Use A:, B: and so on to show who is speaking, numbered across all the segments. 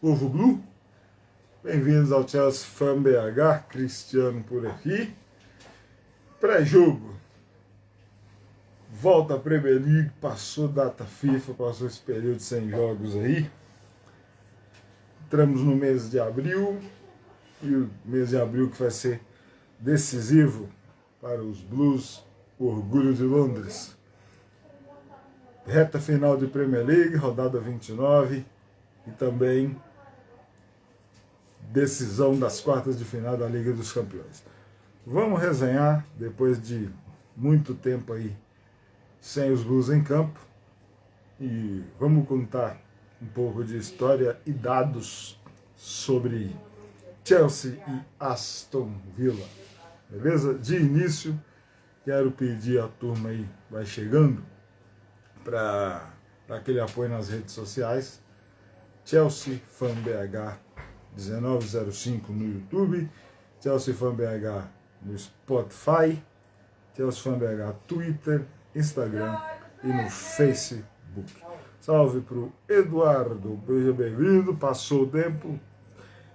A: Povo Blue, bem-vindos ao Chelsea Fan BH, Cristiano por aqui. Pré-jogo, volta à Premier League, passou data FIFA, passou esse período sem jogos aí. Entramos no mês de abril, e o mês de abril que vai ser decisivo para os Blues, o orgulho de Londres. Reta final de Premier League, rodada 29, e também decisão das quartas de final da Liga dos Campeões. Vamos resenhar, depois de muito tempo aí sem os Blues em campo, e vamos contar um pouco de história e dados sobre Chelsea e Aston Villa. Beleza? De início, quero pedir à turma aí, vai chegando, para dar aquele apoio nas redes sociais. Chelsea Fan BH 1905 no YouTube, Chelsea Fan BH no Spotify, Chelsea Fan BH Twitter, Instagram e no Facebook. Salve pro Eduardo, seja bem-vindo, passou o tempo,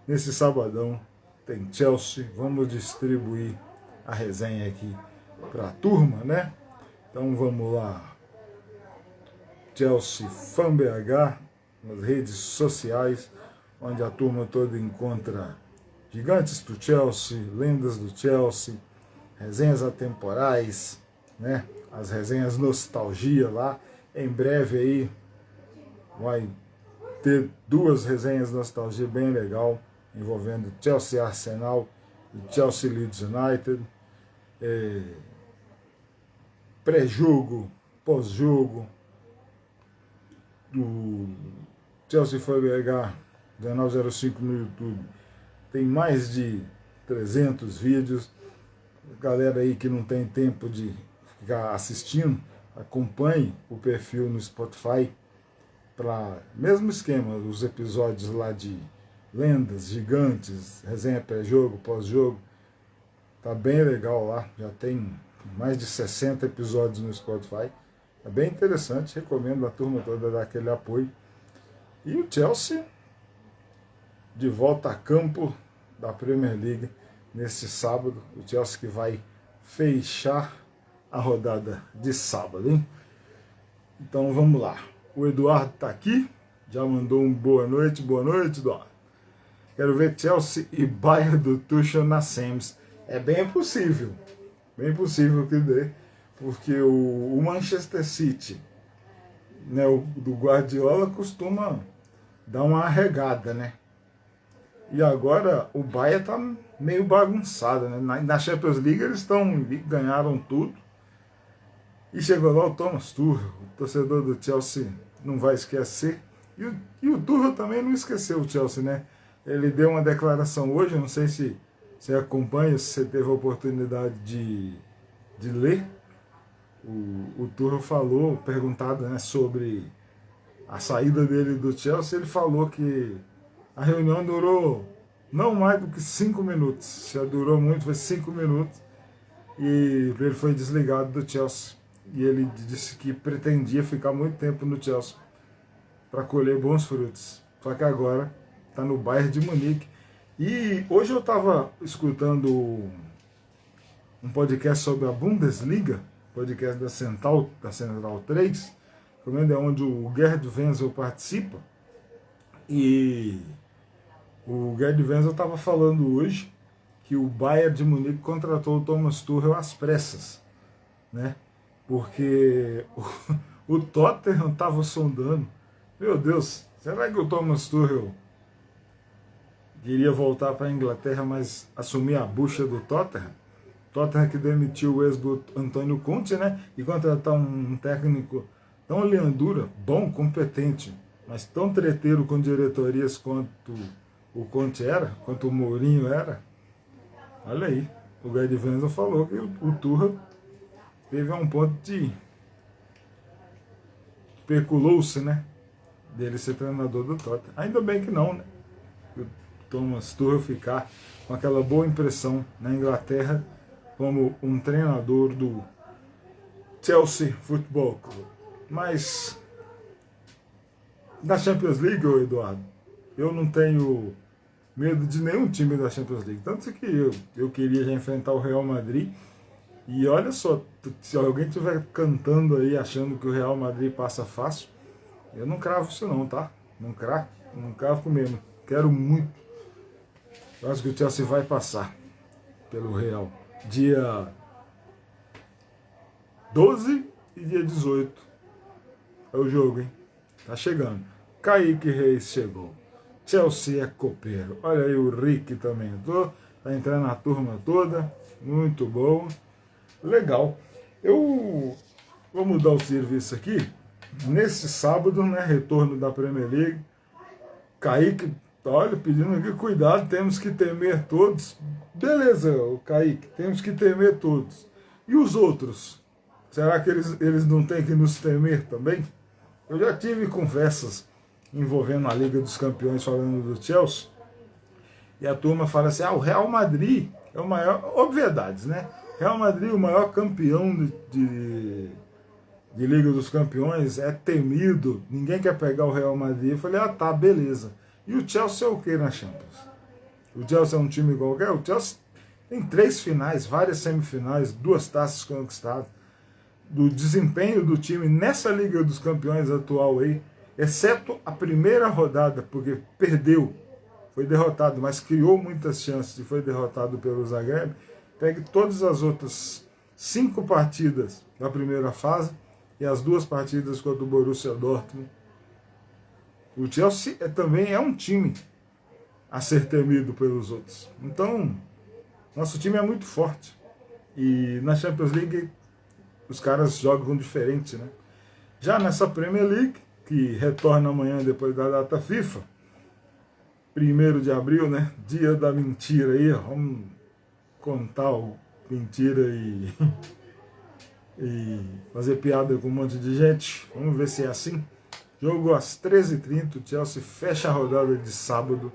A: nesse sabadão tem Chelsea, vamos distribuir a resenha aqui para a turma, né? Então vamos lá, Chelsea Fan BH nas redes sociais, onde a turma toda encontra gigantes do Chelsea, lendas do Chelsea, resenhas atemporais, né? As resenhas nostalgia lá. Em breve aí vai ter duas resenhas nostalgia bem legal, envolvendo Chelsea Arsenal e Chelsea Leeds United. Pré-jogo, pós-jogo, do Chelsea Fan BH 1905 no YouTube. Tem mais de 300 vídeos. Galera aí que não tem tempo de ficar assistindo, acompanhe o perfil no Spotify, para mesmo esquema, os episódios lá de lendas, gigantes, resenha pré-jogo, pós-jogo. Tá bem legal lá, já tem mais de 60 episódios no Spotify. É bem interessante, recomendo a turma toda dar aquele apoio. E o Chelsea de volta a campo da Premier League nesse sábado. O Chelsea que vai fechar a rodada de sábado, hein? Então vamos lá. O Eduardo está aqui, já mandou um boa noite, Eduardo. Quero ver Chelsea e Bayern do Tuchel na semis. É bem possível que dê, porque o Manchester City, né, o do Guardiola, costuma dar uma arregada, né? E agora o Bayern tá meio bagunçado, né? Na Champions League eles ganharam tudo. E chegou lá o Thomas Tuchel, o torcedor do Chelsea não vai esquecer. E o Tuchel também não esqueceu o Chelsea, né? Ele deu uma declaração hoje, não sei se você acompanha, se você teve a oportunidade de ler. O Tuchel falou, perguntado, né, sobre a saída dele do Chelsea, ele falou que a reunião durou não mais do que 5 minutos. Se durou muito, foi 5 minutos. E ele foi desligado do Chelsea. E ele disse que pretendia ficar muito tempo no Chelsea para colher bons frutos. Só que agora está no Bayern de Munique. E hoje eu estava escutando um podcast sobre a Bundesliga, podcast da Central 3, onde o Gerd Wenzel participa. E o Gerd Wenzel estava falando hoje que o Bayern de Munique contratou o Thomas Tuchel às pressas, né? Porque o Tottenham estava sondando. Meu Deus, será que o Thomas Tuchel queria voltar para a Inglaterra, mas assumir a bucha do Tottenham? Tottenham que demitiu o ex do Antônio Conte, né? E contratar um técnico tão leandura, bom, competente, mas tão treteiro com diretorias quanto o Conte era, quanto o Mourinho era. Olha aí, o Gerd Wenzel falou que o Tuchel teve um ponto de... especulou-se, né, dele ser treinador do Tottenham. Ainda bem que não, né? O Thomas Tuchel ficar com aquela boa impressão na Inglaterra como um treinador do Chelsea Football Club. Mas da Champions League, Eduardo, eu não tenho medo de nenhum time da Champions League. Tanto que eu queria já enfrentar o Real Madrid. E olha só, se alguém estiver cantando aí achando que o Real Madrid passa fácil, eu não cravo isso não, tá? Não cravo mesmo. Quero muito. Eu acho que o Chelsea vai passar pelo Real. Dia 12 e dia 18 é o jogo, hein? Tá chegando. Kaique Reis chegou. Chelsea é copeiro. Olha aí o Rick também entrou. Tá entrando a turma toda. Muito bom. Legal. Eu vou mudar o serviço aqui. Nesse sábado, né? Retorno da Premier League. Kaique, olha, pedindo aqui, cuidado, temos que temer todos. Beleza, o Kaique, temos que temer todos. E os outros? Será que eles não têm que nos temer também? Eu já tive conversas envolvendo a Liga dos Campeões falando do Chelsea, e a turma fala assim, o Real Madrid é o maior, obviedades, né? Real Madrid, o maior campeão de Liga dos Campeões, é temido, ninguém quer pegar o Real Madrid. Eu falei, tá, beleza. E o Chelsea é o que na Champions? O Chelsea é um time qualquer? O Chelsea tem 3 finais, várias semifinais, 2 taças conquistadas. Do desempenho do time nessa Liga dos Campeões atual aí, exceto a primeira rodada, porque perdeu, foi derrotado, mas criou muitas chances e foi derrotado pelo Zagreb. Pegue todas as outras 5 partidas da primeira fase e as 2 partidas contra o Borussia Dortmund. O Chelsea também é um time a ser temido pelos outros. Então, nosso time é muito forte. E na Champions League os caras jogam diferente, né? Já nessa Premier League, que retorna amanhã depois da data FIFA, 1º de abril, né? Dia da mentira aí, vamos contar mentira e fazer piada com um monte de gente. Vamos ver se é assim. Jogo às 13h30, o Chelsea fecha a rodada de sábado.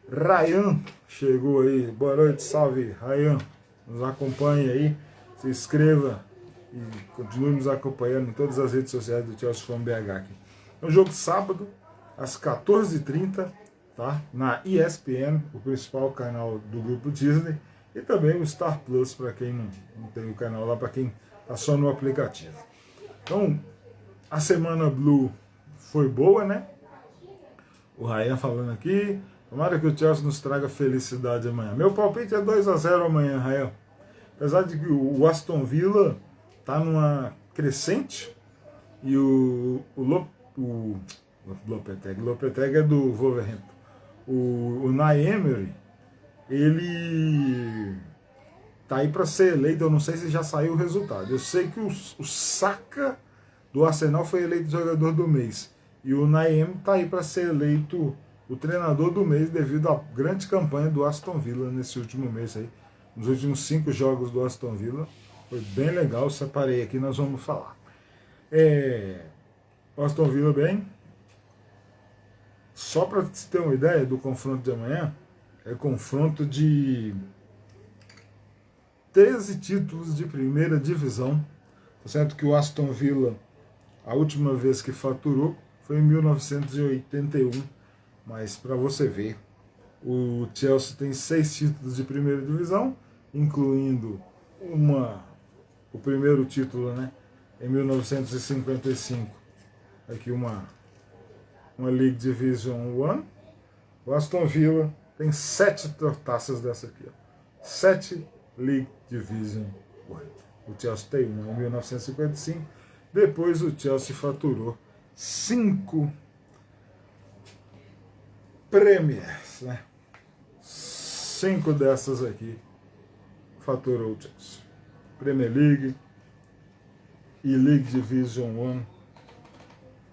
A: Ryan chegou aí, boa noite, salve Ryan, nos acompanhe aí, se inscreva e continue nos acompanhando em todas as redes sociais do Chelsea Fan BH aqui. É um jogo sábado, às 14h30, tá? Na ESPN, o principal canal do grupo Disney, e também o Star Plus, para quem não tem o canal lá, para quem está só no aplicativo. Então, a semana Blue foi boa, né? O Ryan falando aqui, tomara que o Chelsea nos traga felicidade amanhã. Meu palpite é 2-0 amanhã, Ryan. Apesar de que o Aston Villa tá numa crescente e o Lopetegui é do Wolverhampton. O Unai Emery, ele tá aí para ser eleito, eu não sei se já saiu o resultado. Eu sei que o Saka do Arsenal foi eleito jogador do mês. E o Unai Emery tá aí para ser eleito o treinador do mês devido à grande campanha do Aston Villa nesse último mês aí. Nos últimos 5 jogos do Aston Villa. Foi bem legal, separei aqui, nós vamos falar. O Aston Villa bem. Só para você ter uma ideia do confronto de amanhã, é confronto de 13 títulos de primeira divisão. Tá certo que o Aston Villa, a última vez que faturou, foi em 1981. Mas para você ver, o Chelsea tem 6 títulos de primeira divisão, incluindo o primeiro título, né, em 1955, aqui uma League Division 1. O Aston Villa tem 7 taças dessa aqui, 7 League Division 1. O Chelsea tem uma em 1955, depois o Chelsea faturou 5 Premiers, né? 5 dessas aqui faturou o Chelsea. Premier League e League Division 1,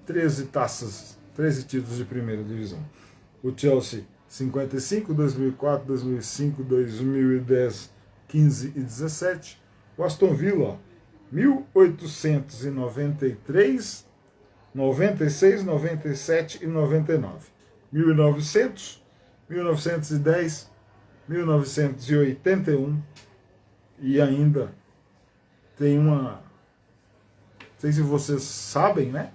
A: 13 taças, 13 títulos de primeira divisão. O Chelsea 55, 2004, 2005, 2010, 15 e 17. O Aston Villa, 1893, 96, 97 e 99. 1900, 1910, 1981 e ainda tem uma... Não sei se vocês sabem, né?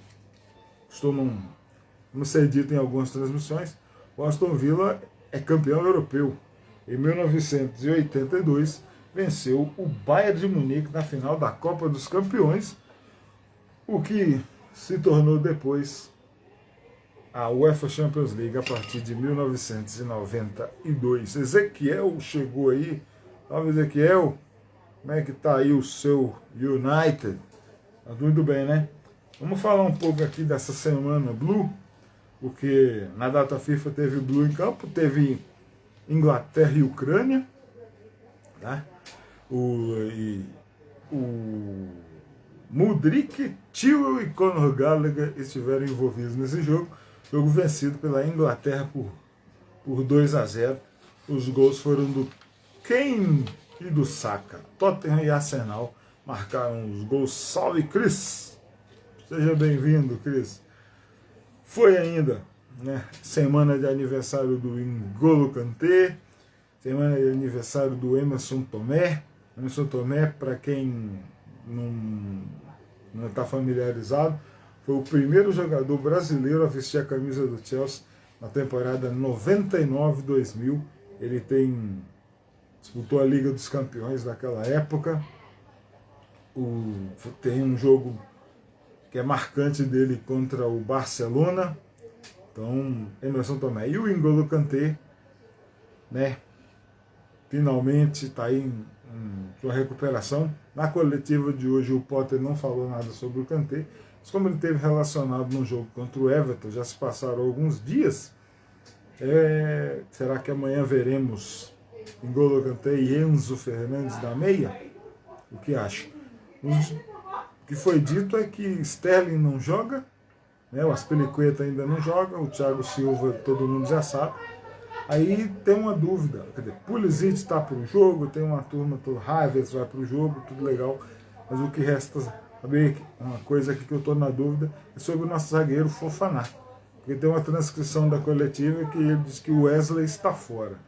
A: Estou como ser dito em algumas transmissões, O Aston Villa é campeão europeu. Em 1982, venceu o Bayern de Munique na final da Copa dos Campeões, o que se tornou depois a UEFA Champions League a partir de 1992. Ezequiel chegou aí. Salve, Ezequiel. Como é que tá aí o seu United? Tá muito bem, né? Vamos falar um pouco aqui dessa semana Blue, porque na data FIFA teve Blue em campo, teve Inglaterra e Ucrânia, tá? O Mudryk, Chilwell e Conor Gallagher estiveram envolvidos nesse jogo. Jogo vencido pela Inglaterra por 2-0. Os gols foram do Kane e do Saka. Tottenham e Arsenal marcaram os gols. Salve, Chris! Seja bem-vindo, Chris. Foi ainda, né, semana de aniversário do N'Golo Kanté, semana de aniversário do Emerson Tomé. Emerson Tomé, para quem não está familiarizado, foi o primeiro jogador brasileiro a vestir a camisa do Chelsea na temporada 99-2000. Ele disputou a Liga dos Campeões daquela época. Tem um jogo que é marcante dele contra o Barcelona. Então, Emerson Tomé. E o N'Golo Kanté, né, finalmente está aí em sua recuperação. Na coletiva de hoje, o Potter não falou nada sobre o Kanté, mas como ele esteve relacionado no jogo contra o Everton, já se passaram alguns dias, será que amanhã veremos N'Golo Kanté e Enzo Fernandes da meia? O que acha? O que foi dito é que Sterling não joga, né, o Aspilicueta ainda não joga, o Thiago Silva todo mundo já sabe. Aí tem uma dúvida, quer dizer, Pulisic está para o jogo, tem uma turma, o Havertz vai para o jogo, tudo legal, mas o que resta saber, uma coisa aqui que eu estou na dúvida, é sobre o nosso zagueiro Fofana, porque tem uma transcrição da coletiva que ele diz que o Wesley está fora.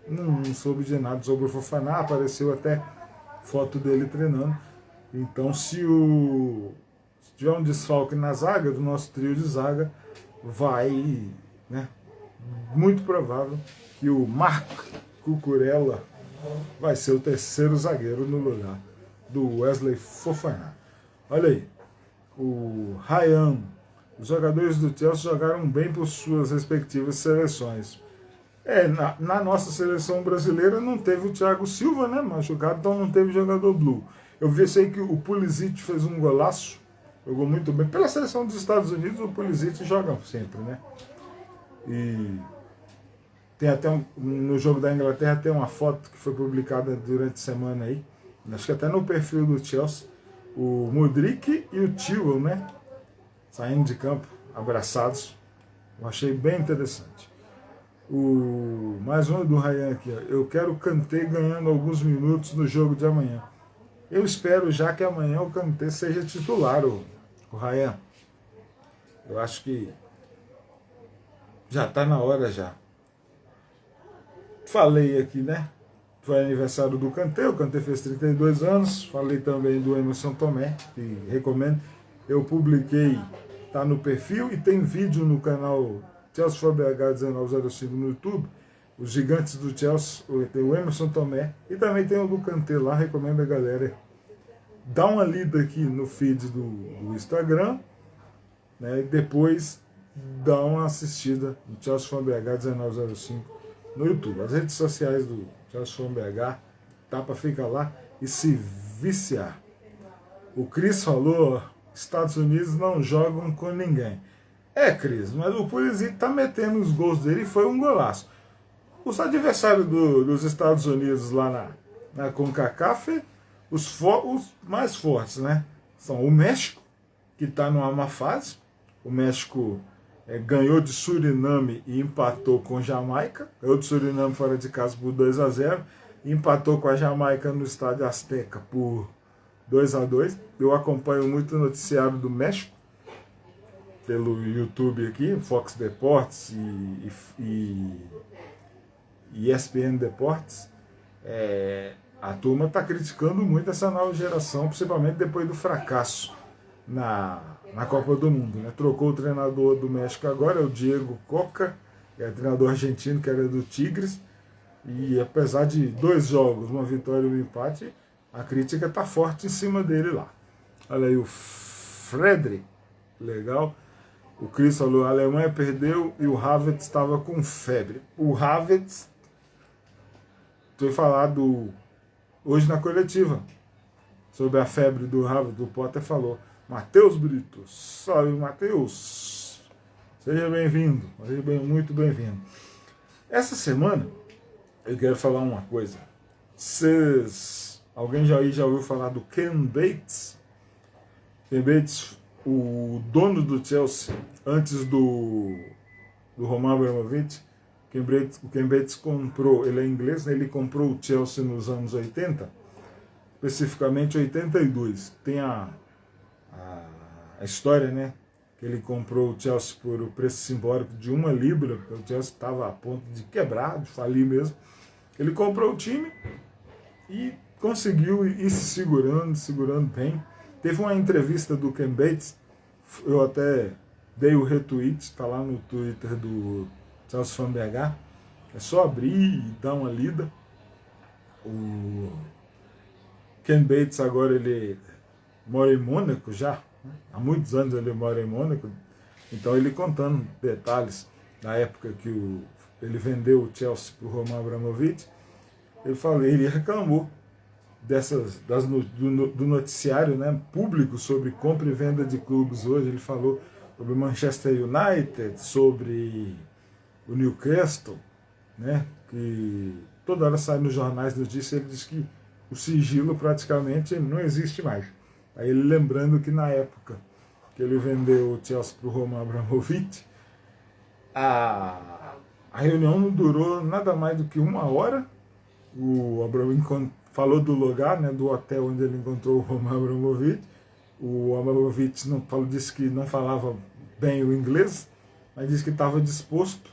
A: Não soube de nada sobre o Fofana, apareceu até foto dele treinando. Então, se tiver um desfalque na zaga, do nosso trio de zaga, vai, né, muito provável que o Marco Cucurella vai ser o terceiro zagueiro no lugar do Wesley Fofana. Olha aí, o Ryan, os jogadores do Chelsea jogaram bem por suas respectivas seleções. Na nossa seleção brasileira não teve o Thiago Silva, né, machucado, então não teve jogador blue. Eu vi aí que o Pulisic fez um golaço, jogou muito bem. Pela seleção dos Estados Unidos, o Pulisic joga sempre, né? E tem até no jogo da Inglaterra tem uma foto que foi publicada durante a semana aí, acho que até no perfil do Chelsea, o Mudryk e o Chilwell, né, saindo de campo, abraçados. Eu achei bem interessante. Mais um do Ryan aqui, ó. Eu quero o Kanté ganhando alguns minutos no jogo de amanhã. Eu espero já que amanhã o Kanté seja titular, o Ryan. Eu acho que já está na hora já. Falei aqui, né? Foi aniversário do Kanté, o Kanté fez 32 anos. Falei também do Emerson Tomé, que recomendo. Eu publiquei, tá no perfil e tem vídeo no canal Chelsea for BH 1905 no YouTube. Os gigantes do Chelsea, tem o Emerson Tomé e também tem o do Kanté lá. Recomendo a galera dar uma lida aqui no feed do Instagram, né, e depois dá uma assistida no Chelsea for BH 1905 no YouTube. As redes sociais do Chelsea for BH, tá para ficar lá e se viciar. O Chris falou, Estados Unidos não jogam com ninguém. Cris, mas o Pulisic tá metendo os gols dele e foi um golaço. Os adversários dos Estados Unidos lá na CONCACAF, os mais fortes, né, são o México, que está numa má fase. O México ganhou de Suriname e empatou com Jamaica. Ganhou de Suriname fora de casa por 2-0. Empatou com a Jamaica no Estádio Azteca por 2-2. Eu acompanho muito o noticiário do México pelo YouTube aqui, Fox Deportes e ESPN Deportes. A turma está criticando muito essa nova geração, principalmente depois do fracasso na Copa do Mundo, né? Trocou o treinador do México agora, é o Diego Coca. que é treinador argentino, que era do Tigres, e apesar de 2 jogos, uma vitória e um empate, a crítica está forte em cima dele lá. Olha aí o Frederic, legal. O Chris falou, a Alemanha perdeu e o Havertz estava com febre. O Havertz foi falado hoje na coletiva sobre a febre do Havertz. O Potter falou, Matheus Brito, salve Matheus, seja bem-vindo, muito bem-vindo. Essa semana eu quero falar uma coisa. Alguém já ouviu falar do Ken Bates? Ken Bates, o dono do Chelsea, antes do Roman Abramovich. O Ken Bates comprou, ele é inglês, né? Ele comprou o Chelsea nos anos 80, especificamente 82. Tem a história, né? Que ele comprou o Chelsea por o preço simbólico de 1 libra, porque o Chelsea estava a ponto de quebrar, de falir mesmo. Ele comprou o time e conseguiu ir se segurando bem. Teve uma entrevista do Ken Bates, eu até dei o retweet, está lá no Twitter do Chelsea Fan BH, é só abrir e dar uma lida. O Ken Bates agora ele mora em Mônaco já, né? Há muitos anos ele mora em Mônaco, então ele contando detalhes da época que ele vendeu o Chelsea para o Roman Abramovich. Ele reclamou do noticiário, né, público sobre compra e venda de clubes hoje. Ele falou sobre Manchester United, sobre o Newcastle, né, que toda hora sai nos jornais notícias. Ele diz que o sigilo praticamente não existe mais. Aí ele lembrando que na época que ele vendeu o Chelsea para o Roman Abramovich, a reunião não durou nada mais do que 1 hora. O Abramovich falou do lugar, né, do hotel onde ele encontrou o Roman Abramovich. O Abramovich disse que não falava bem o inglês, mas disse que estava disposto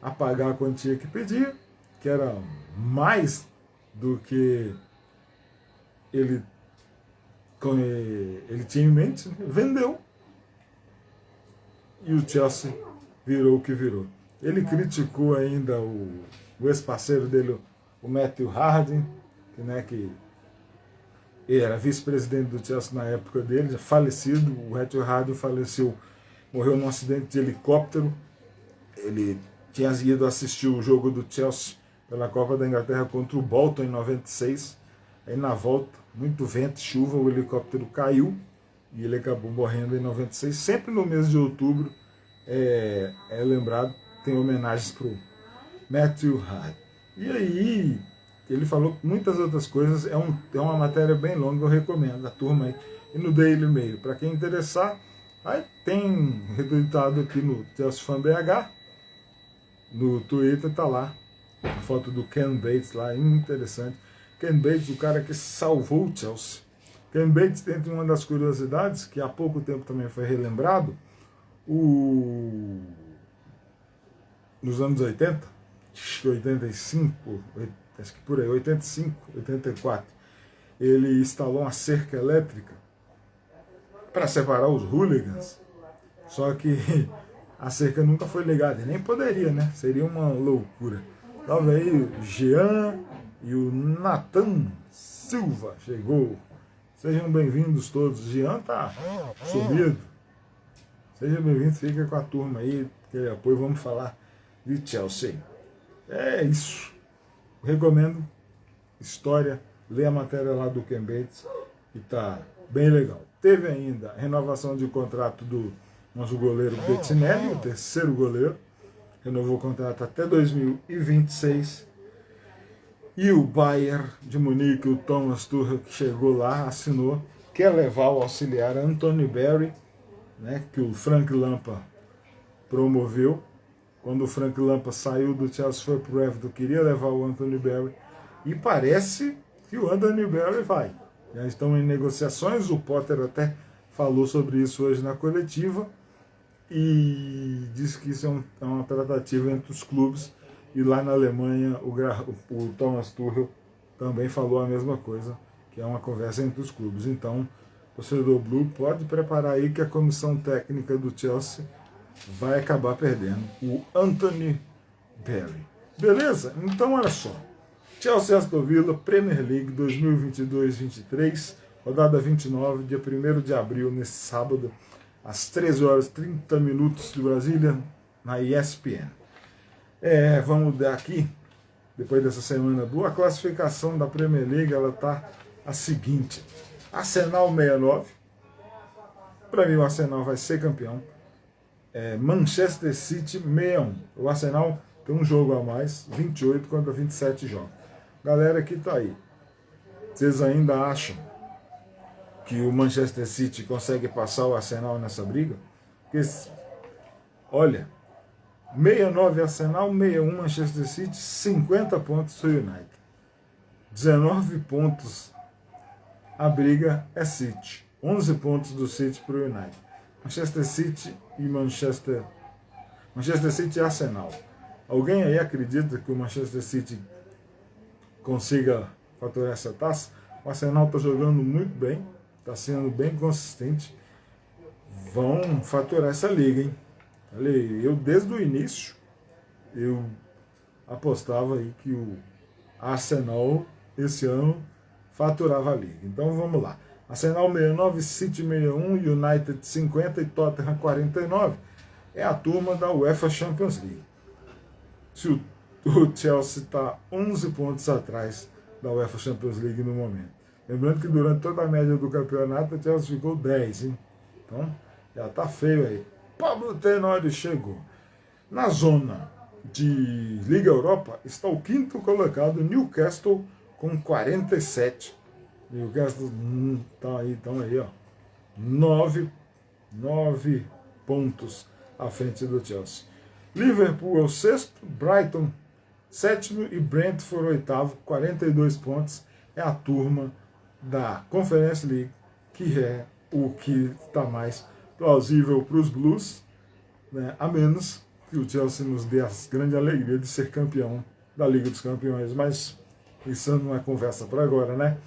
A: a pagar a quantia que pedia, que era mais do que ele tinha em mente, né? Vendeu. E o Chelsea virou o que virou. Ele criticou ainda o ex-parceiro dele, o Matthew Harding, que era vice-presidente do Chelsea na época dele, já falecido. O Matthew Harding faleceu, morreu num acidente de helicóptero. Ele tinha ido assistir o jogo do Chelsea pela Copa da Inglaterra contra o Bolton em 96. Aí na volta, muito vento, chuva, o helicóptero caiu e ele acabou morrendo em 96. Sempre no mês de outubro é lembrado, tem homenagens para o Matthew Harding. E aí, ele falou muitas outras coisas, é uma matéria bem longa, eu recomendo a turma aí. E no Daily Mail, para quem interessar, aí tem retweetado aqui no Chelsea Fan BH, no Twitter tá lá, a foto do Ken Bates lá, interessante. Ken Bates, o cara que salvou o Chelsea. Ken Bates tem uma das curiosidades, que há pouco tempo também foi relembrado, nos anos 80, acho que 85, acho que por aí, 85, 84, ele instalou uma cerca elétrica para separar os hooligans. Só que a cerca nunca foi ligada, e nem poderia, né? Seria uma loucura. Estava aí o Jean e o Nathan Silva, chegou. Sejam bem-vindos todos. O Jean tá sumido. Seja bem-vindo, fica com a turma aí, que apoio, vamos falar de Chelsea. É isso. Recomendo, história, lê a matéria lá do Ken Bates, que tá bem legal. Teve ainda a renovação de contrato do nosso goleiro Bettinelli, o terceiro goleiro, renovou o contrato até 2026. E o Bayern de Munique, o Thomas Tuchel, que chegou lá, assinou, quer levar o auxiliar Anthony Barry, né, que o Frank Lampard promoveu. Quando o Frank Lampard saiu do Chelsea, foi para o Everton, queria levar o Anthony Barry, e parece que o Anthony Barry vai. Já estão em negociações, o Potter até falou sobre isso hoje na coletiva, e disse que isso é uma tratativa entre os clubes, e lá na Alemanha o Thomas Tuchel também falou a mesma coisa, que é uma conversa entre os clubes. Então, o torcedor Blue pode preparar aí que a comissão técnica do Chelsea vai acabar perdendo o Anthony Barry. Beleza? Então olha só. Chelsea Aston Villa, Premier League 2022-23, rodada 29, dia 1º de abril, nesse sábado, às 13h30 de Brasília, na ESPN. Vamos dar aqui, depois dessa semana boa, a classificação da Premier League, ela está a seguinte: Arsenal 69, para mim o Arsenal vai ser campeão. Manchester City 61, o Arsenal tem um jogo a mais, 28 contra 27 jogos. Galera que tá aí, vocês ainda acham que o Manchester City consegue passar o Arsenal nessa briga? Porque, olha, 69 Arsenal, 61 Manchester City, 50 pontos do United. 19 pontos a briga é City. 11 pontos do City para o United. Manchester City e Manchester City e Arsenal. Alguém aí acredita que o Manchester City consiga faturar essa taça? O Arsenal está jogando muito bem, está sendo bem consistente. Vão faturar essa liga, hein? Eu desde o início eu apostava aí que o Arsenal esse ano faturava a liga. Então vamos lá. Arsenal 69, City 61, United 50 e Tottenham 49. É a turma da UEFA Champions League. Se o Chelsea está 11 pontos atrás da UEFA Champions League no momento. Lembrando que durante toda a média do campeonato o Chelsea ficou 10, hein? Então já está feio aí. Pablo Tenório chegou. Na zona de Liga Europa está o 5º colocado, Newcastle, com 47. Newcastle estão aí, ó, 9 pontos à frente do Chelsea. Liverpool é o 6º, Brighton 7º e Brentford 8º, 42 pontos. É a turma da Conference League, que é o que está mais plausível para os Blues, né? A menos que o Chelsea nos dê a grande alegria de ser campeão da Liga dos Campeões, mas isso não é conversa para agora, né?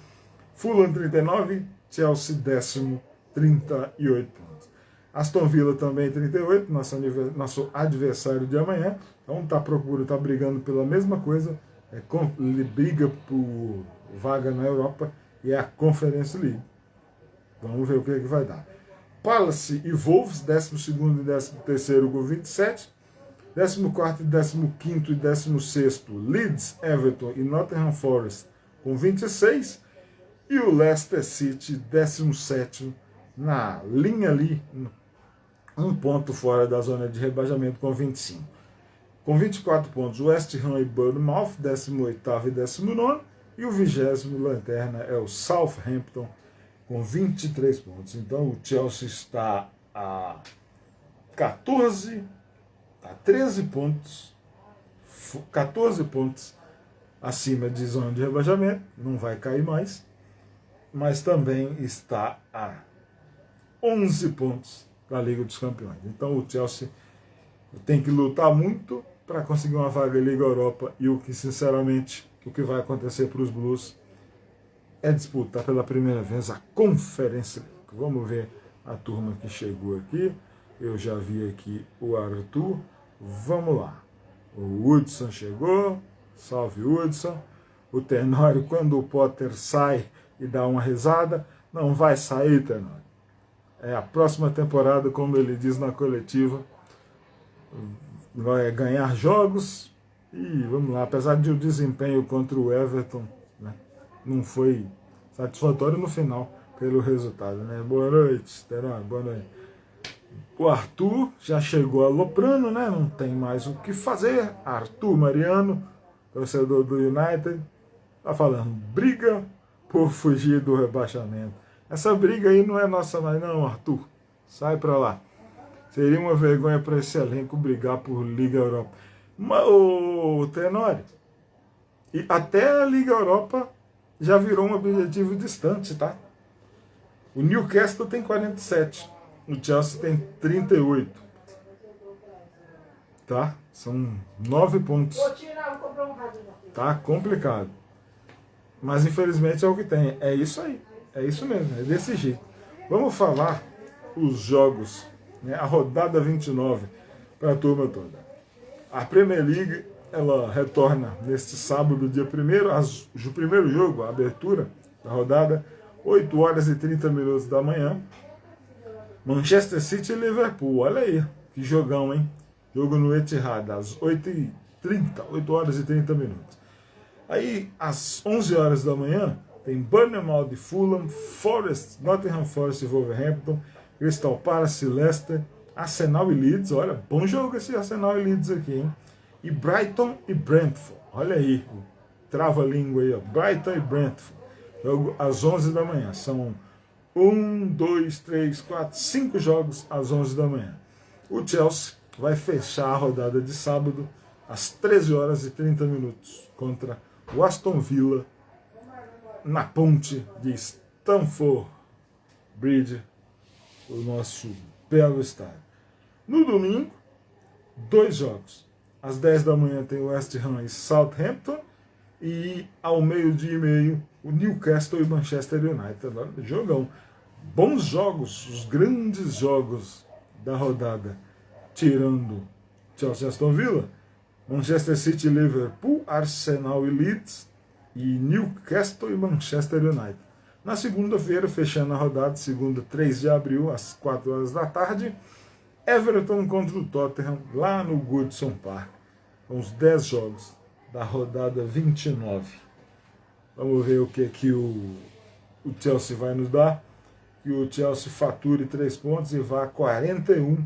A: Fulham 39, Chelsea 10º, 38 pontos. Aston Villa também 38, nosso adversário de amanhã. Então está brigando pela mesma coisa, briga por vaga na Europa e é a Conference League. Vamos ver o que vai dar. Palace e Wolves, 12º e 13º com 27. 14º, 15º e 16º, Leeds, Everton e Nottingham Forest com 26. E o Leicester City, 17º, na linha ali, um ponto fora da zona de rebaixamento com 25. Com 24 pontos, West Ham e Bournemouth, 18º e 19º. E o 20º lanterna é o Southampton, com 23 pontos. Então o Chelsea está a 13 pontos, 14 pontos acima de zona de rebaixamento, não vai cair mais, mas também está a 11 pontos da Liga dos Campeões. Então o Chelsea tem que lutar muito para conseguir uma vaga em Liga Europa, e o que, sinceramente, o que vai acontecer para os Blues é disputar pela primeira vez a Conference League. Vamos ver a turma que chegou aqui. Eu já vi aqui o Arthur. Vamos lá. O Hudson chegou. Salve, Hudson. O Tenório, quando o Potter sai e dá uma risada, não vai sair, Tenório. É a próxima temporada, como ele diz na coletiva, vai ganhar jogos. E vamos lá, apesar de o desempenho contra o Everton, né, não foi satisfatório no final pelo resultado, né? Boa noite, Tenório, boa noite. O Arthur já chegou aloprando, né? Não tem mais o que fazer. Arthur Mariano, torcedor do United, tá falando, briga por fugir do rebaixamento. Essa briga aí não é nossa mais não, Arthur. Sai pra lá. Seria uma vergonha para esse elenco brigar por Liga Europa. Mas, o Tenório, e até a Liga Europa já virou um objetivo distante, tá? O Newcastle tem 47. O Chelsea tem 38. Tá? São 9 pontos. Tá complicado. Mas infelizmente é o que tem. É isso aí. É isso mesmo. É desse jeito. Vamos falar os jogos né, a rodada 29 para a turma toda. A Premier League, ela retorna neste sábado, dia 1º, o primeiro jogo, a abertura da rodada, 8 horas e 30 minutos da manhã. Manchester City e Liverpool, olha aí, que jogão, hein? Jogo no Etihad, às 8h30, 8 horas e 30 minutos. Aí, às 11 horas da manhã, tem Bournemouth e Fulham, Forest, Nottingham Forest e Wolverhampton, Crystal Palace e Leicester, Arsenal e Leeds, olha, bom jogo esse Arsenal e Leeds aqui, hein? E Brighton e Brentford, olha aí, trava-língua aí, ó, Brighton e Brentford, jogo às 11 da manhã, são 1, 2, 3, 4, 5 jogos às 11 da manhã. O Chelsea vai fechar a rodada de sábado às 13 horas e 30 minutos contra o Aston Villa na ponte de Stamford Bridge, o nosso belo estádio. No domingo, 2 jogos. Às 10 da manhã tem o West Ham e Southampton e ao meio-dia e meio o Newcastle e Manchester United. Jogão. Bons jogos, os grandes jogos da rodada, tirando Chelsea e Aston Villa, Manchester City e Liverpool, Arsenal e Leeds e Newcastle e Manchester United. Na segunda-feira, fechando a rodada, segunda, 3 de abril, às 4 horas da tarde, Everton contra o Tottenham, lá no Goodison Park. Com os 10 jogos da rodada 29. Vamos ver o que o Chelsea vai nos dar. Que o Chelsea fature 3 pontos e vá a 41.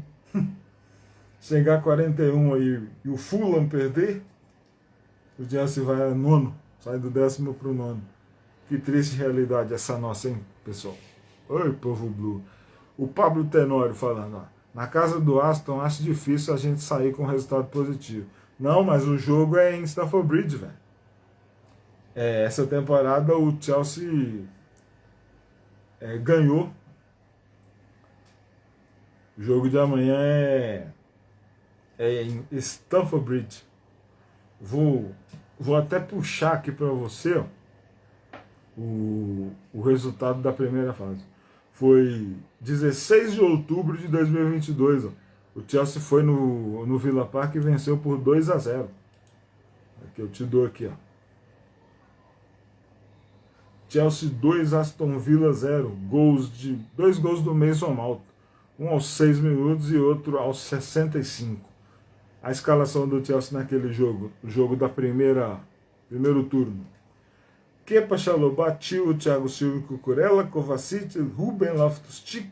A: Chegar a 41 aí e o Fulham perder, o Chelsea vai a 9º, sai do 10º para o 9º. Que triste realidade essa nossa, hein, pessoal? Oi, povo blue. O Pablo Tenório falando, ó, na casa do Aston acho difícil a gente sair com resultado positivo. Não, mas o jogo é em Stamford Bridge, velho. Essa temporada o Chelsea ganhou. O jogo de amanhã é em Stamford Bridge. Vou até puxar aqui para você, ó, o resultado da primeira fase. Foi 16 de outubro de 2022. Ó. O Chelsea foi no Villa Park e venceu por 2-0. Aqui eu te dou aqui, ó. Chelsea 2, Aston Villa 0. 2 gols do Mason Mount. Um aos 6 minutos e outro aos 65. A escalação do Chelsea naquele jogo, o jogo da primeiro turno. Kepa, Chalobah, Tio, Thiago Silva, Cucurella, Kovacic, Ruben Loftus-Cheek,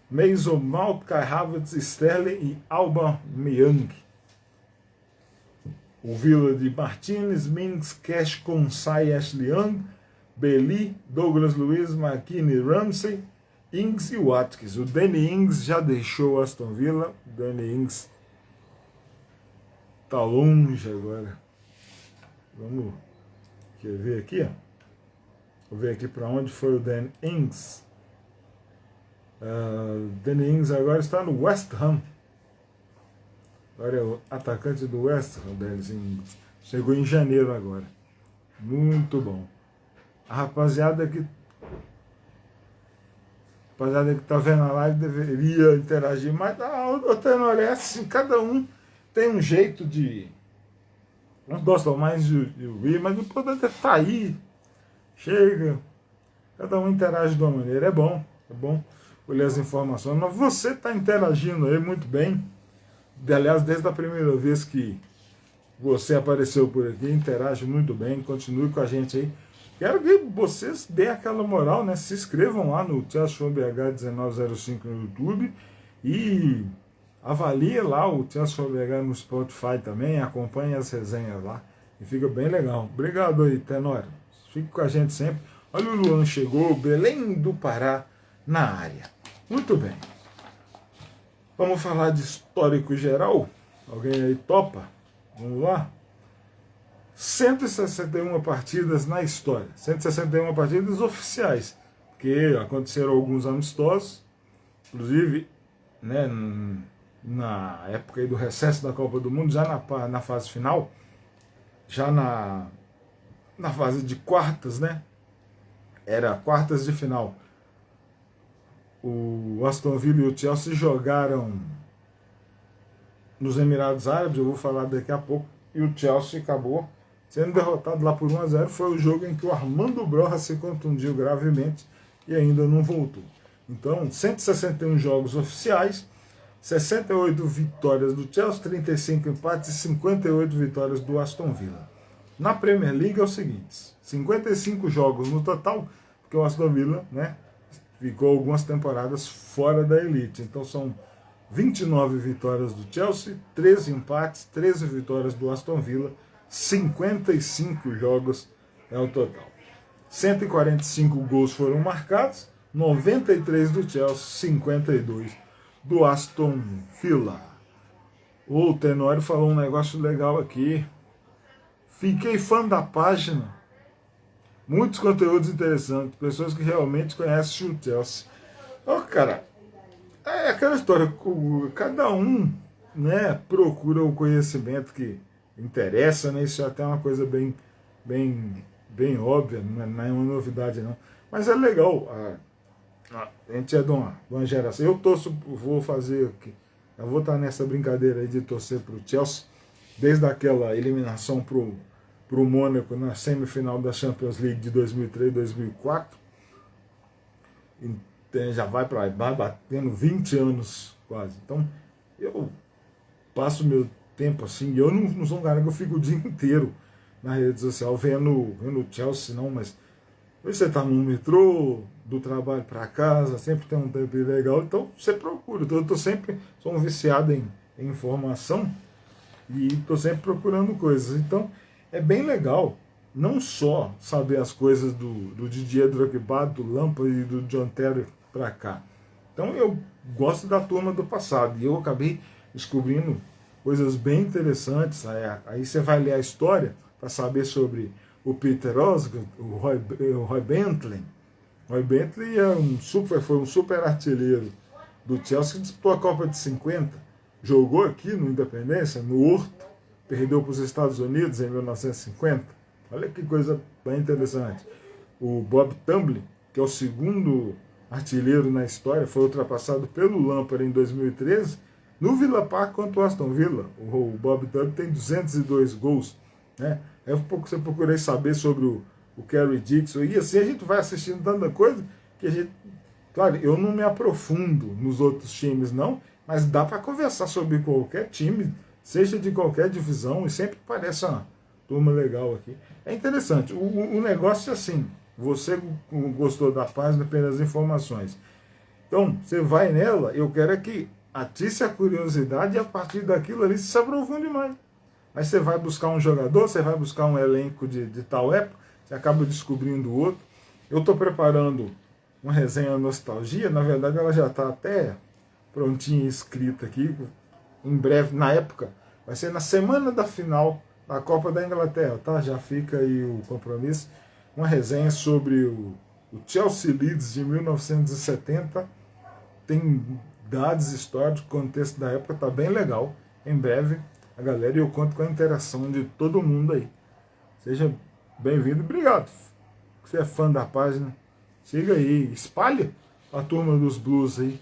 A: Mason Mount, Kai Havertz, Sterling e Aubameyang. O Villa de Martinez, Mings, Cash, Consai, Ashley Young, Bailey, Douglas Luiz, McKinney, Ramsey, Ings e Watkins. O Danny Ings já deixou o Aston Villa. O Danny Ings tá longe agora. Vamos ver aqui, ó. Vou ver aqui para onde foi o Danny Ings. Danny Ings agora está no West Ham. Agora é o atacante do West Ham, Danny Ings. Chegou em janeiro agora. Muito bom. A rapaziada que tá vendo a live deveria interagir, mas o tenor é assim, cada um tem um jeito de... Não gostam mais de ouvir, mas o importante é estar aí. Chega. Cada um interage de uma maneira. É bom olhar as informações. Mas você está interagindo aí muito bem. Aliás, desde a primeira vez que você apareceu por aqui, interage muito bem. Continue com a gente aí. Quero que vocês deem aquela moral, né? Se inscrevam lá no Chelsea BH 1905 no YouTube e avalie lá o Chelsea BH no Spotify também, acompanhe as resenhas lá e fica bem legal. Obrigado aí, Tenório. Fique com a gente sempre. Olha, o Luan chegou, Belém do Pará na área. Muito bem. Vamos falar de histórico geral? Alguém aí topa? Vamos lá? 161 partidas na história, 161 partidas oficiais, porque aconteceram alguns amistosos, inclusive, né, na época aí do recesso da Copa do Mundo, já na fase final, já na fase de quartas, né, era quartas de final, o Aston Villa e o Chelsea jogaram nos Emirados Árabes, eu vou falar daqui a pouco, e o Chelsea acabou sendo derrotado lá por 1-0. Foi o jogo em que o Armando Broja se contundiu gravemente e ainda não voltou. Então, 161 jogos oficiais, 68 vitórias do Chelsea, 35 empates e 58 vitórias do Aston Villa. Na Premier League é o seguinte, 55 jogos no total, porque o Aston Villa, né, ficou algumas temporadas fora da elite. Então são 29 vitórias do Chelsea, 13 empates, 13 vitórias do Aston Villa, 55 jogos é o total. 145 gols foram marcados, 93 do Chelsea, 52 do Aston Villa. O Tenório falou um negócio legal aqui. Fiquei fã da página. Muitos conteúdos interessantes, pessoas que realmente conhecem o Chelsea. Ó, cara, é aquela história, cada um, né, procura o conhecimento que interessa, né? Isso é até uma coisa bem óbvia, não é uma novidade não. Mas é legal, a gente é de uma geração. Eu vou fazer aqui, eu vou estar nessa brincadeira aí de torcer para o Chelsea, desde aquela eliminação pro Mônaco na semifinal da Champions League de 2003, 2004. Já vai batendo 20 anos quase. Então, eu passo meu tempo assim, eu não sou um cara que eu fico o dia inteiro na rede social vendo o Chelsea, não, mas você tá no metrô, do trabalho para casa, sempre tem um tempo legal, então você procura. Eu sou um viciado em informação e estou sempre procurando coisas. Então, é bem legal não só saber as coisas do Didier Drogba, do Lampard e do John Terry para cá. Então eu gosto da turma do passado e eu acabei descobrindo coisas bem interessantes. Aí você vai ler a história para saber sobre o Peter Osgood, o Roy Bentley. Roy Bentley foi um super artilheiro do Chelsea que disputou a Copa de 50, jogou aqui no Independência, no Horto, perdeu para os Estados Unidos em 1950. Olha que coisa bem interessante. O Bob Tumbling, que é o segundo artilheiro na história, foi ultrapassado pelo Lampard em 2013, no Villa Park contra o Aston Villa. O Bob Tumbling tem 202 gols. Né? Eu procurei saber sobre o Kerry Dixon, e assim a gente vai assistindo tanta coisa que a gente... Claro, eu não me aprofundo nos outros times não, mas dá para conversar sobre qualquer time, seja de qualquer divisão, e sempre parece uma turma legal aqui. É interessante, o negócio é assim, você gostou da página pelas informações. Então, você vai nela, eu quero é que atice a curiosidade e a partir daquilo ali se aprofunde mais. Aí você vai buscar um jogador, você vai buscar um elenco de tal época, você acaba descobrindo outro. Eu estou preparando uma resenha nostalgia, na verdade ela já está até prontinha, escrita aqui, em breve, na época, vai ser na semana da final da Copa da Inglaterra, tá? Já fica aí o compromisso, uma resenha sobre o Chelsea Leeds de 1970, tem dados históricos, contexto da época, tá bem legal, em breve, a galera, e eu conto com a interação de todo mundo aí. Seja bem-vindo, obrigado. Você é fã da página, chega aí, espalha a turma dos Blues aí.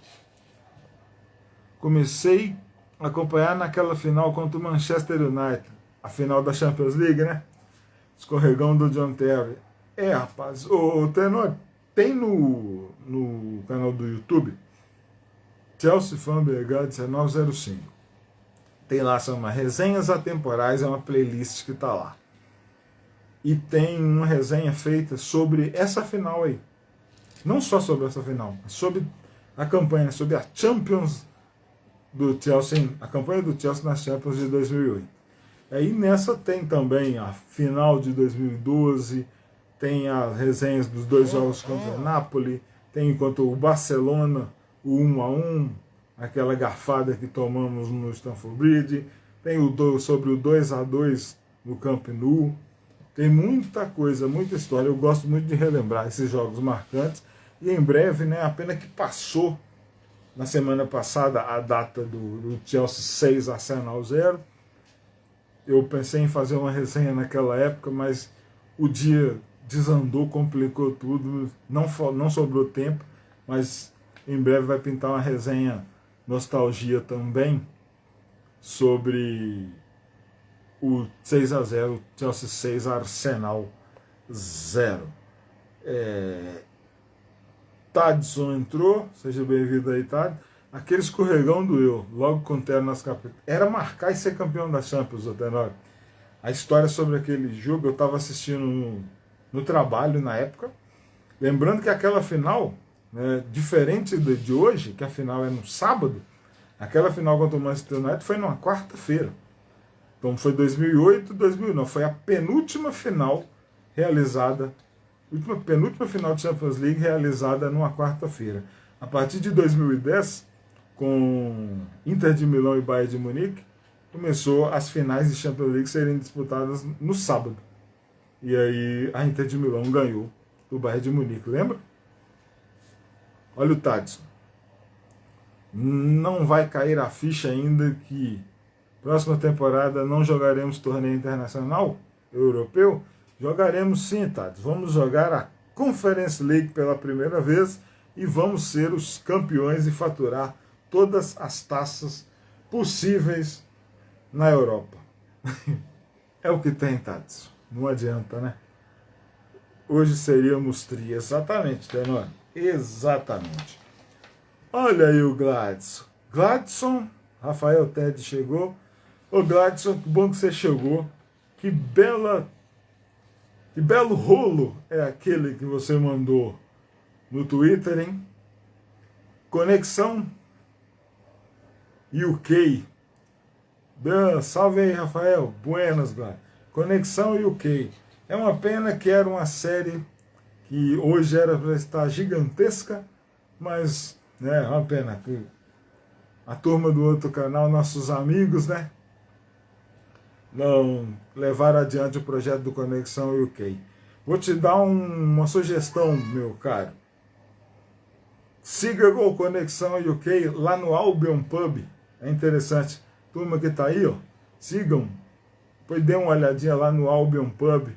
A: Comecei a acompanhar naquela final contra o Manchester United, a final da Champions League, né? Escorregão do John Terry. Rapaz, o Tenor, tem no canal do YouTube, Chelsea Fan BH 1905. Tem lá, são uma resenhas atemporais, é uma playlist que tá lá. E tem uma resenha feita sobre essa final aí. Não só sobre essa final, mas sobre a campanha, sobre a Champions do Chelsea, a campanha do Chelsea na Champions de 2008. Aí nessa tem também a final de 2012, tem as resenhas dos dois jogos contra o Napoli, tem contra o Barcelona, o 1-1, aquela garfada que tomamos no Stamford Bridge, tem sobre o 2-2 no Camp Nou, tem muita coisa, muita história. Eu gosto muito de relembrar esses jogos marcantes, e em breve, né, a pena que passou na semana passada a data do Chelsea 6, Arsenal 0. Eu pensei em fazer uma resenha naquela época, mas o dia desandou, complicou tudo, não sobrou tempo, mas em breve vai pintar uma resenha nostalgia também sobre o 6-0, Chelsea 6, Arsenal 0. Tadson entrou, seja bem-vindo aí, Tad. Aquele escorregão doeu, logo com o Terno nas capitais. Era marcar e ser campeão da Champions, o Tenório. A história sobre aquele jogo eu estava assistindo no trabalho na época. Lembrando que aquela final, né, diferente de hoje, que a final é no sábado, aquela final contra o Manchester United foi numa quarta-feira. Então foi 2008, 2009. Foi a penúltima final realizada, penúltima final de Champions League realizada numa quarta-feira. A partir de 2010, com Inter de Milão e Bayern de Munique, começou as finais de Champions League serem disputadas no sábado. E aí a Inter de Milão ganhou do Bayern de Munique, lembra? Olha o Tadson. Não vai cair a ficha ainda que próxima temporada não jogaremos torneio internacional europeu? Jogaremos sim, Tadson. Vamos jogar a Conference League pela primeira vez e vamos ser os campeões e faturar todas as taças possíveis na Europa. É o que tem, Tadson. Não adianta, né? Hoje seríamos tri. Exatamente, Tenor. Exatamente. Olha aí o Gladson. Gladson, Rafael Ted chegou. Ô Gladson, que bom que você chegou. Que belo rolo é aquele que você mandou no Twitter, hein? Conexão UK. Salve aí, Rafael. Buenas, Gladson. Conexão UK. É uma pena que era uma série que hoje era para estar gigantesca, mas é uma pena que a turma do outro canal, nossos amigos, né, não levaram adiante o projeto do Conexão UK. Vou te dar uma sugestão, meu caro. Siga o Conexão UK lá no Albion Pub. É interessante. Turma que tá aí, ó, sigam. Depois dê uma olhadinha lá no Albion Pub.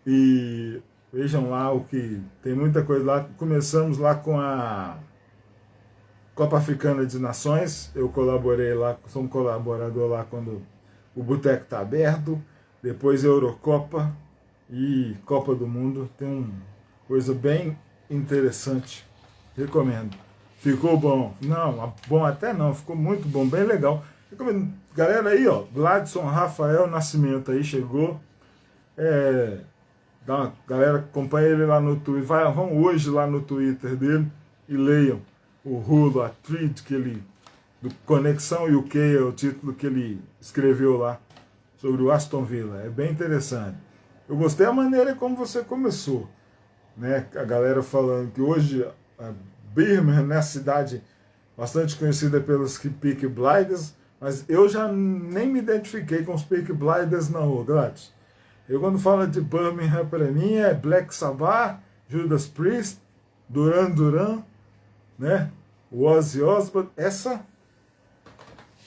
A: E vejam lá o que tem muita coisa lá. Começamos lá com a Copa Africana de Nações. Eu colaborei lá, sou um colaborador lá quando o boteco está aberto. Depois Eurocopa e Copa do Mundo. Tem uma coisa bem interessante. Recomendo. Ficou bom? Não, bom até não. Ficou muito bom, bem legal. Recomendo. Galera aí, ó, Gladson Rafael Nascimento aí chegou. Galera, acompanha ele lá no Twitter. Vão hoje lá no Twitter dele e leiam o rolo, a tweet que ele, do Conexão UK, é o título que ele escreveu lá sobre o Aston Villa. É bem interessante. Eu gostei da maneira como você começou, né? A galera falando que hoje a Birmingham, né, a cidade bastante conhecida pelos Peaky Blinders, mas eu já nem me identifiquei com os Peaky Blinders não, Gladys. Eu quando falo de Birmingham para mim é Black Sabbath, Judas Priest, Duran Duran, né? O Ozzy Osbourne. Essa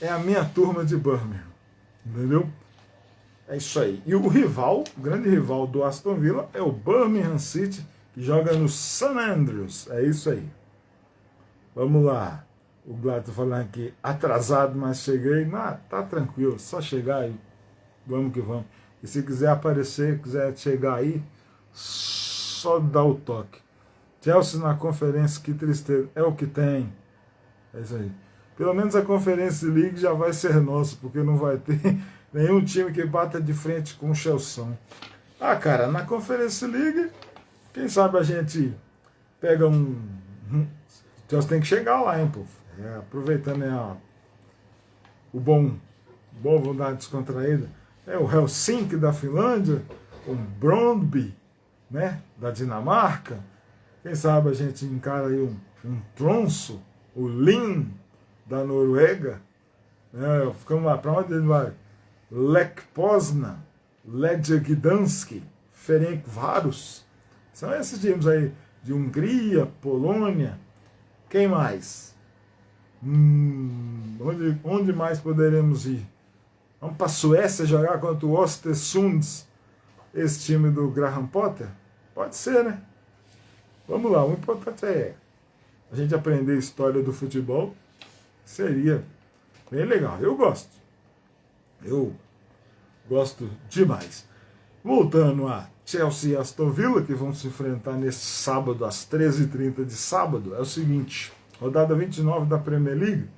A: é a minha turma de Birmingham, entendeu? É isso aí. E o rival, o grande rival do Aston Villa é o Birmingham City, que joga no St Andrews. É isso aí. Vamos lá. O Gladys falando aqui, atrasado, mas cheguei. Não, tá tranquilo, só chegar aí. Vamos que vamos. E se quiser aparecer, quiser chegar aí, só dá o toque. Chelsea na conferência, que tristeza. É o que tem. É isso aí. Pelo menos a Conference League já vai ser nossa, porque não vai ter nenhum time que bata de frente com o Chelsea. Ah, cara, na Conference League, quem sabe a gente pega um... Chelsea tem que chegar lá, hein, pô. Aproveitando o bom vontade descontraída. É o Helsinki da Finlândia, o Brøndby, né, da Dinamarca. Quem sabe a gente encara aí um Tromsø, o Lyn da Noruega. Né, ficamos lá, para onde ele vai? Lech Poznan, Legia Gdansk, Ferencváros. São esses times aí de Hungria, Polônia. Quem mais? Onde mais poderemos ir? Vamos para a Suécia jogar contra o Östersund, esse time do Graham Potter? Pode ser, né? Vamos lá, o importante é a gente aprender a história do futebol. Seria bem legal. Eu gosto demais. Voltando a Chelsea e Aston Villa, que vão se enfrentar nesse sábado, às 13h30 de sábado, é o seguinte: rodada 29 da Premier League.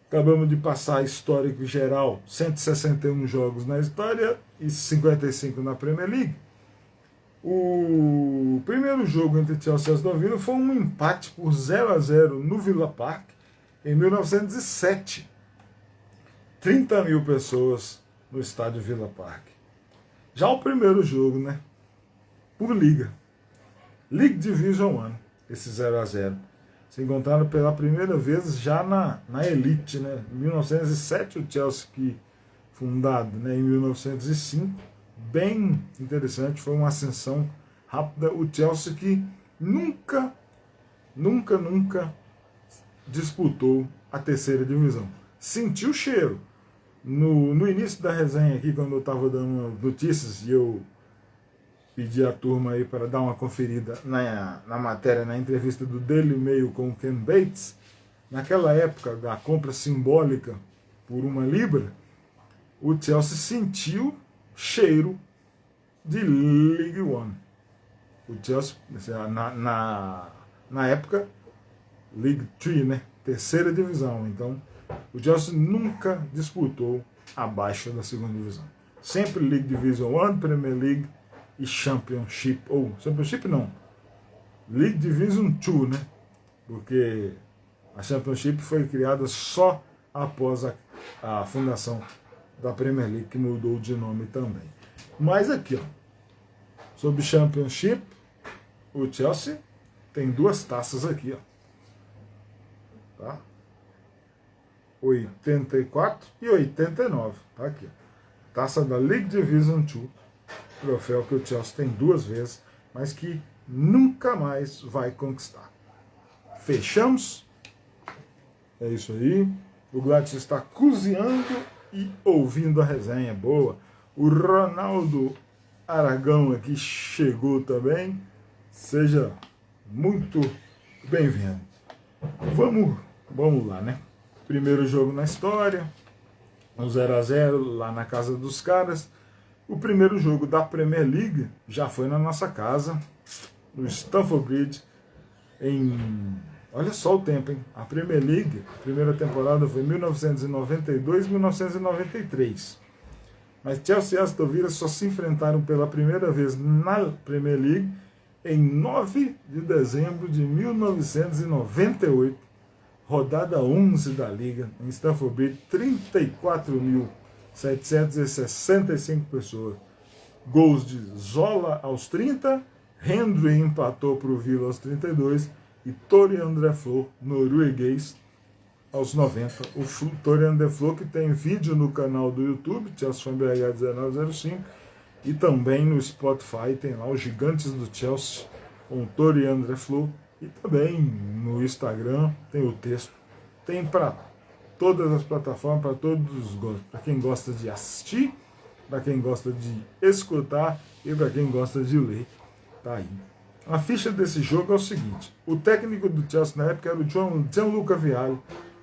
A: Acabamos de passar histórico geral, 161 jogos na história e 55 na Premier League. O primeiro jogo entre Chelsea e Aston Villa foi um empate por 0-0 no Villa Park em 1907. 30 mil pessoas no estádio Villa Park. Já o primeiro jogo, né? Por Liga. League Division 1, esse 0-0. Se encontraram pela primeira vez já na elite, né? Em 1907, o Chelsea, que fundado, né, em 1905, bem interessante, foi uma ascensão rápida. O Chelsea que nunca disputou a terceira divisão. Sentiu o cheiro. No início da resenha aqui, quando eu estava dando notícias e eu pedi a turma aí para dar uma conferida na matéria, na entrevista do Daily Mail com o Ken Bates, naquela época da compra simbólica por £1, o Chelsea sentiu cheiro de League One. O Chelsea, na época, League 3, né? Terceira divisão. Então, o Chelsea nunca disputou abaixo da segunda divisão. Sempre League Division 1, Premier League e Championship. Ou Championship não. League Division 2, né? Porque a Championship foi criada só após a fundação da Premier League, que mudou de nome também. Mas aqui, ó, sobre Championship, o Chelsea tem 2 taças aqui, ó. Tá? 84 e 89, tá aqui. Taça da League Division 2, troféu que o Chelsea tem 2 vezes, mas que nunca mais vai conquistar. Fechamos? É isso aí. O Gladys está cozinhando e ouvindo a resenha boa. O Ronaldo Aragão aqui chegou também. Seja muito bem-vindo. Vamos lá, né? Primeiro jogo na história, um 0-0 lá na casa dos caras. O primeiro jogo da Premier League já foi na nossa casa, no Stamford Bridge, olha só o tempo, hein? A Premier League, a primeira temporada foi 1992-1993. Mas Chelsea e Aston Villa só se enfrentaram pela primeira vez na Premier League em 9 de dezembro de 1998. Rodada 11 da Liga, em Stamford Bridge, 34.765 pessoas. Gols de Zola aos 30, Hendry empatou para o Villa aos 32 e Torian Dreflo, norueguês, aos 90. O Torian Dreflo, que tem vídeo no canal do YouTube, Chelsea Fan BH 1905, e também no Spotify tem lá os Gigantes do Chelsea, com Torian Dreflo. E também no Instagram tem o texto. Tem para todas as plataformas, para todos os gostos. Para quem gosta de assistir, para quem gosta de escutar e para quem gosta de ler. Tá aí. A ficha desse jogo é o seguinte: o técnico do Chelsea na época era o Gianluca Vialli,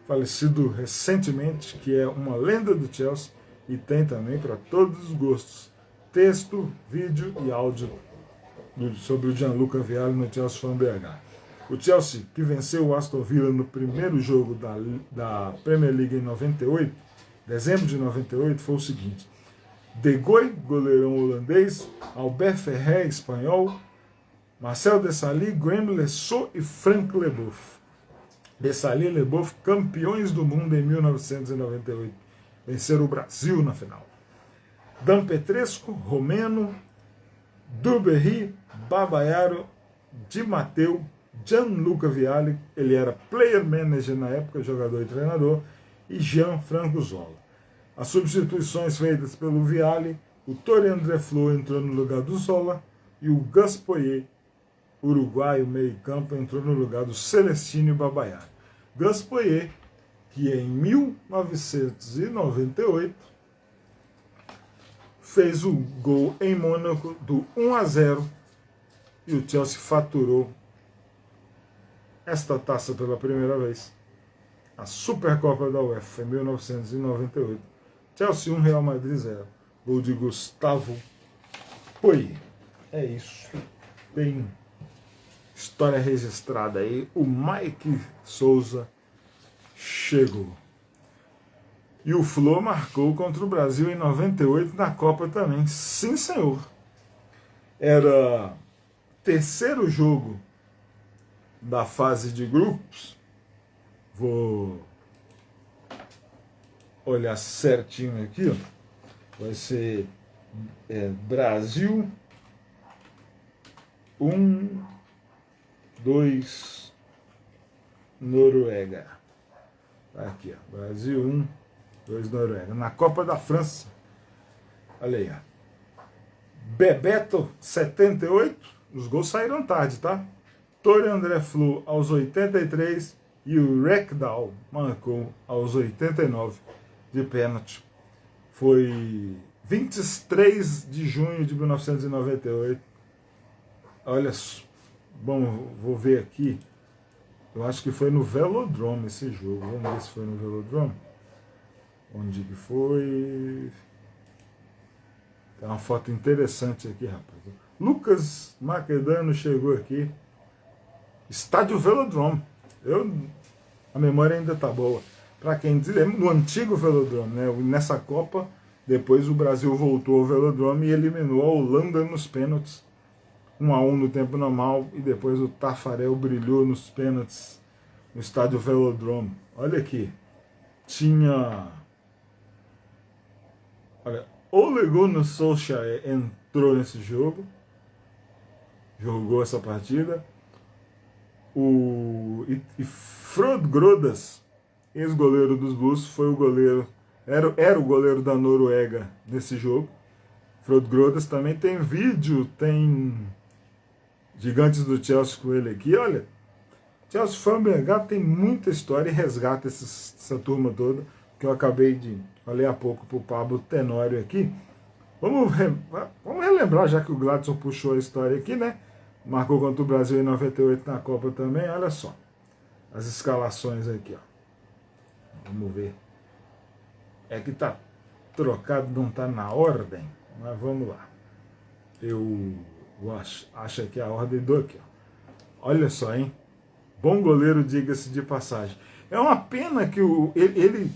A: falecido recentemente, que é uma lenda do Chelsea e tem também para todos os gostos. Texto, vídeo e áudio sobre o Gianluca Vialli no Chelsea Fan BH. O Chelsea, que venceu o Aston Villa no primeiro jogo da Premier League em 98, dezembro de 98, foi o seguinte: De Goey, goleirão holandês, Albert Ferrer, espanhol, Marcel Desailly, Graham Lessot e Frank Leboeuf. Desailly e Leboeuf, campeões do mundo em 1998, venceram o Brasil na final. Dan Petrescu, romeno, Duberry, Babayaro, Di Matteo, Gianluca Vialli, ele era player manager na época, jogador e treinador, e Gianfranco Zola. As substituições feitas pelo Vialli, o Torian Dreflo entrou no lugar do Zola e o Gus Poyet, uruguaio meio-campo, entrou no lugar do Celestino Babayaro. Gus Poyet, que em 1998 fez o gol em Mônaco do 1-0 e o Chelsea faturou esta taça pela primeira vez. A Supercopa da UEFA em 1998. Chelsea 1, Real Madrid 0. Gol de Gustavo Poyet. É isso. Tem história registrada aí. O Mike Souza chegou. E o Flo marcou contra o Brasil em 98 na Copa também. Sim, senhor. Era terceiro jogo da fase de grupos. Vou olhar certinho aqui, ó. Vai ser Brasil 1, 2, Noruega. Aqui, ó. Brasil 1, 2, Noruega. Na Copa da França. Olha aí, ó. Bebeto, 78. Os gols saíram tarde, tá? Tore André Flo aos 83 e o Rekdal marcou aos 89 de pênalti. Foi 23 de junho de 1998. Olha, bom, vou ver aqui. Eu acho que foi no Velodrome esse jogo. Vamos ver se foi no Velodrome. Onde que foi? Tem uma foto interessante aqui, rapaz. Lucas Maquedano chegou aqui. Estádio Velodrome. A memória ainda tá boa. Para quem diz, no antigo Velodrome, né? Nessa Copa, depois o Brasil voltou ao Velodrome e eliminou a Holanda nos pênaltis. 1-1 no tempo normal, e depois o Tafarel brilhou nos pênaltis no estádio Velodrome. Olha aqui. Tinha... Olha, Ole Gunnar Solskjaer entrou nesse jogo. Jogou essa partida. E Frode Grodas, ex-goleiro dos Blues, foi o goleiro, era o goleiro da Noruega nesse jogo. Frode Grodas também tem vídeo, tem Gigantes do Chelsea com ele aqui. Olha, Chelsea Fambergat tem muita história e resgata essa turma toda, que eu acabei de falei há pouco para o Pablo Tenório aqui. Vamos relembrar, já que o Gladson puxou a história aqui, né? Marcou contra o Brasil em 98 na Copa também. Olha só as escalações aqui, ó. Vamos ver. É que tá trocado, não tá na ordem, mas vamos lá. Eu acho que a ordem do aqui, ó. Olha só, hein? Bom goleiro, diga-se de passagem. É uma pena que ele